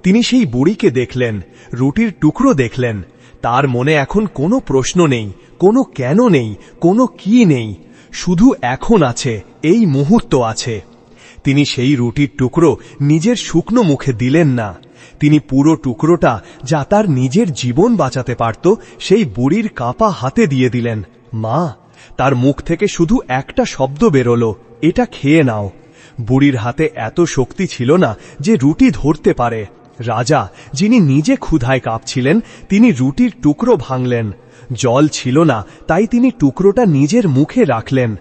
তিনি সেই বুড়িকে দেখলেন, রুটির টুকরো দেখলেন। তার মনে এখন কোনো প্রশ্ন নেই, কোনো কেন নেই, কোনো কি নেই। শুধু এখন আছে, এই মুহূর্ত আছে। তিনি সেই রুটির টুকরো নিজের শুকনো মুখে দিলেন না। তিনি পুরো টুকরোটা, যা তার নিজের জীবন বাঁচাতে পারত, সেই বুড়ির কাপা হাতে দিয়ে দিলেন। মা! তার মুখ থেকে শুধু একটা শব্দ বেরোলো, এটা খেয়ে নাও। বুড়ির হাতে এত শক্তি ছিল না যে রুটি ধরতে পারে। রাজা, যিনি নিজে ক্ষুধায় কাঁপছিলেন, তিনি রুটির টুকরো ভাঙলেন। জল ছিল না, তাই তিনি টুকরোটা নিজের মুখে রাখলেন।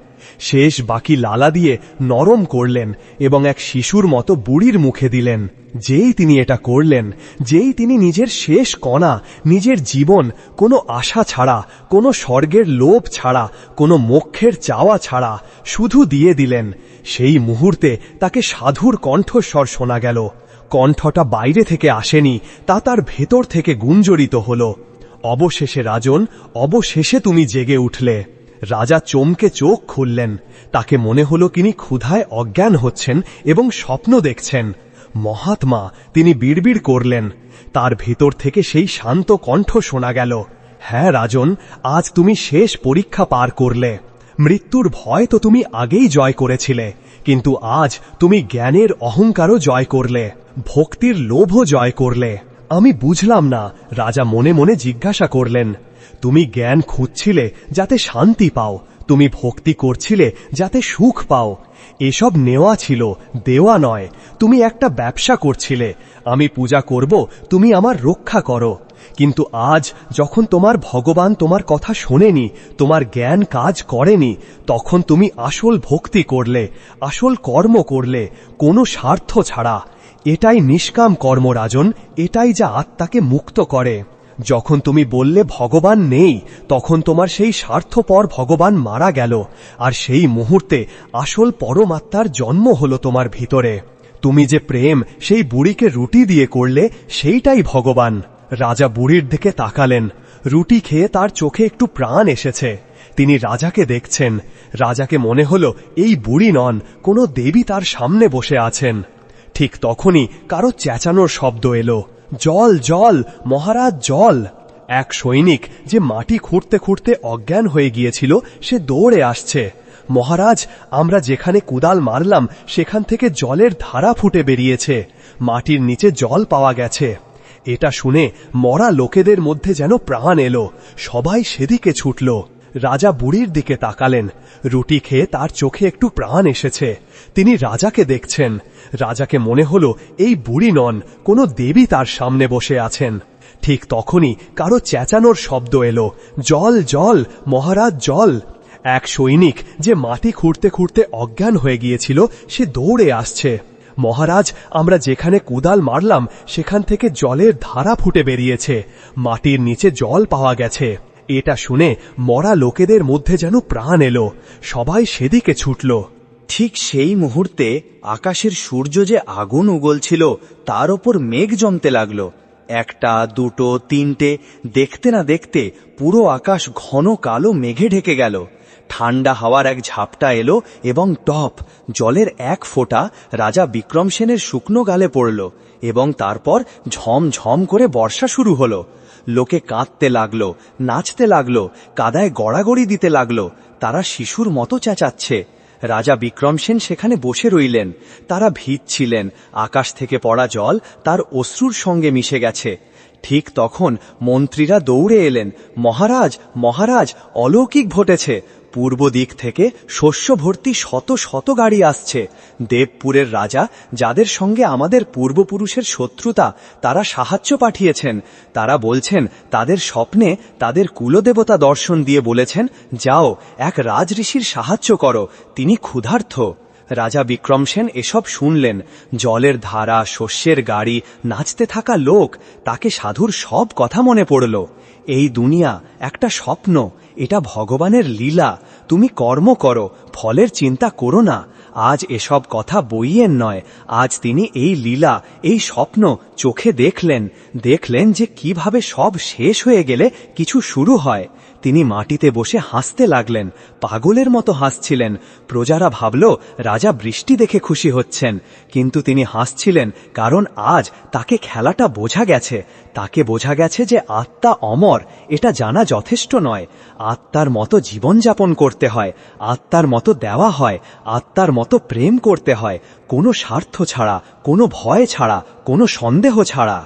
শেষ বাকি লালা দিয়ে নরম করলেন এবং এক শিশুর মতো বুড়ির মুখে দিলেন। যেই তিনি এটা করলেন, যেই তিনি নিজের শেষ কণা, নিজের জীবন, কোনো আশা ছাড়া, কোনো স্বর্গের লোভ ছাড়া, কোনো মোক্ষের চাওয়া ছাড়া শুধু দিয়ে দিলেন, সেই মুহূর্তে তাকে সাধুর কণ্ঠস্বর শোনা গেল। কণ্ঠটা বাইরে থেকে আসেনি, তা তার ভেতর থেকে গুঞ্জরিত হল। অবশেষে রাজন, অবশেষে তুমি জেগে উঠলে। রাজা চমকে চোখ খুললেন। তাকে মনে হলো তিনি ক্ষুধায় অজ্ঞান হচ্ছেন এবং স্বপ্ন দেখছেন। মহাত্মা, তিনি বিড়বিড় করলেন। তার ভেতর থেকে সেই শান্ত কণ্ঠ শোনা গেল, হ্যাঁ রাজন, আজ তুমি শেষ পরীক্ষা পার করলে। মৃত্যুর ভয় তো তুমি আগেই জয় করেছিলে, কিন্তু আজ তুমি জ্ঞানের অহংকারও জয় করলে, ভক্তির লোভও জয় করলে। আমি বুঝলাম না, রাজা মনে মনে জিজ্ঞাসা করলেন। তুমি জ্ঞান খুঁজছিলে যাতে শান্তি পাও, তুমি ভক্তি করছিলে যাতে সুখ পাও। এসব নেওয়া ছিল, দেওয়া নয়। তুমি একটা ব্যবসা করছিলে, আমি পূজা করব, তুমি আমার রক্ষা করো। কিন্তু আজ যখন তোমার ভগবান তোমার কথা শোনেনি, তোমার জ্ঞান কাজ করেনি, তখন তুমি আসল ভক্তি করলে, আসল কর্ম করলে, কোনো স্বার্থ ছাড়া। এটাই নিষ্কাম কর্ম রাজন, এটাই যা আত্মাকে মুক্ত করে। যখন তুমি বললে ভগবান নেই, তখন তোমার সেই স্বার্থপর ভগবান মারা গেল, আর সেই মুহূর্তে আসল পরমাত্মার জন্ম হলো তোমার ভিতরে। তুমি যে প্রেম সেই বুড়িকে রুটি দিয়ে করলে, সেইটাই ভগবান। রাজা বুড়ির দিকে তাকালেন। রুটি খেয়ে তার চোখে একটু প্রাণ এসেছে। তিনি রাজাকে দেখছেন। রাজাকে মনে হলো এই বুড়ি নন, কোনো দেবী তার সামনে বসে আছেন। ঠিক তখনই কারো চেঁচানোর শব্দ এলো, জল জল মহারাজ জল। এক সৈনিক যে মাটি খুঁড়তে খুঁড়তে অজ্ঞান হয়ে গিয়েছিল, সে দৌড়ে আসছে। মহারাজ, আমরা যেখানে কুদাল মারলাম সেখান থেকে জলের ধারা ফুটে বেরিয়েছে, মাটির নিচে জল পাওয়া গেছে। এটা শুনে মরা লোকেদের মধ্যে যেন প্রাণ এলো, সবাই সেদিকে ছুটল। রাজা বুড়ির দিকে তাকালেন। রুটি খেয়ে তার চোখে একটু প্রাণ এসেছে। তিনি রাজাকে দেখছেন। রাজাকে মনে হলো এই বুড়ি নন, কোনো দেবী তার সামনে বসে আছেন। ঠিক তখনই কারো চেঁচানোর শব্দ এলো, জল জল মহারাজ জল। এক সৈনিক যে মাটি খুঁড়তে খুঁড়তে অজ্ঞান হয়ে গিয়েছিল, সে দৌড়ে আসছে। মহারাজ, আমরা যেখানে কুদাল মারলাম সেখান থেকে জলের ধারা ফুটে বেরিয়েছে, মাটির নিচে জল পাওয়া গেছে। এটা শুনে মরা লোকেদের মধ্যে যেন প্রাণ এলো, সবাই সেদিকে ছুটল। ঠিক সেই মুহূর্তে আকাশের সূর্য যে আগুন উগলছিল, তার ওপর মেঘ জমতে লাগলো। একটা, দুটো, তিনটে, দেখতে না দেখতে পুরো আকাশ ঘন কালো মেঘে ঢেকে গেল। ঠান্ডা হাওয়ার এক ঝাপটা এলো এবং টপ জলের এক ফোঁটা রাজা বিক্রমসেনের শুকনো গালে পড়ল, এবং তারপর ঝমঝম করে বর্ষা শুরু হলো। লোকে কাঁদতে লাগলো, নাচতে লাগলো, কাদায় গড়াগড়ি দিতে লাগলো। তারা শিশুর মতো চেঁচাচ্ছে। রাজা বিক্রমসেন সেখানে বসে রইলেন। তারা ভিজছিলেন, আকাশ থেকে পড়া জল তার অশ্রুর সঙ্গে মিশে গেছে। ঠিক তখন মন্ত্রীরা দৌড়ে এলেন। মহারাজ, মহারাজ, অলৌকিক ঘটেছে। পূর্ব দিক থেকে শস্য ভর্তি শত শত গাড়ি আসছে। দেবপুরের রাজা, যাদের সঙ্গে আমাদের পূর্বপুরুষের শত্রুতা, তারা সাহায্য পাঠিয়েছেন। তারা বলছেন তাদের স্বপ্নে তাদের কুলদেবতা দর্শন দিয়ে বলেছেন, যাও এক রাজঋষির সাহায্য করো, তিনি ক্ষুধার্ত। রাজা বিক্রমসেন এসব শুনলেন। জলের ধারা, শস্যের গাড়ি, নাচতে থাকা লোক, তাকে সাধুর সব কথা মনে পড়ল। এই দুনিয়া একটা স্বপ্ন, এটা ভগবানের লীলা। তুমি কর্ম করো, ফলের চিন্তা করো না। আজ এসব কথা বইয়ের নয়, আজ তিনি এই লীলা, এই স্বপ্ন চোখে দেখলেন যে কিভাবে সব শেষ হয়ে গেলে কিছু শুরু হয়। তিনি মাটিতে বসে হাসতে লাগলেন, পাগলের মতো হাসছিলেন। প্রজারা ভাবল রাজা বৃষ্টি দেখে খুশি হচ্ছেন, কিন্তু তিনি হাসছিলেন কারণ আজ তাকে খেলাটা বোঝা গেছে। তাকে বোঝা গেছে যে আত্মা অমর, এটা জানা যথেষ্ট নয়। আত্মার মতো জীবনযাপন করতে হয়, আত্মার মতো দেওয়া হয়, আত্মার মতো প্রেম করতে হয়, কোনো স্বার্থ ছাড়া, কোনো ভয় ছাড়া, কোনো সন্দেহ ছাড়া।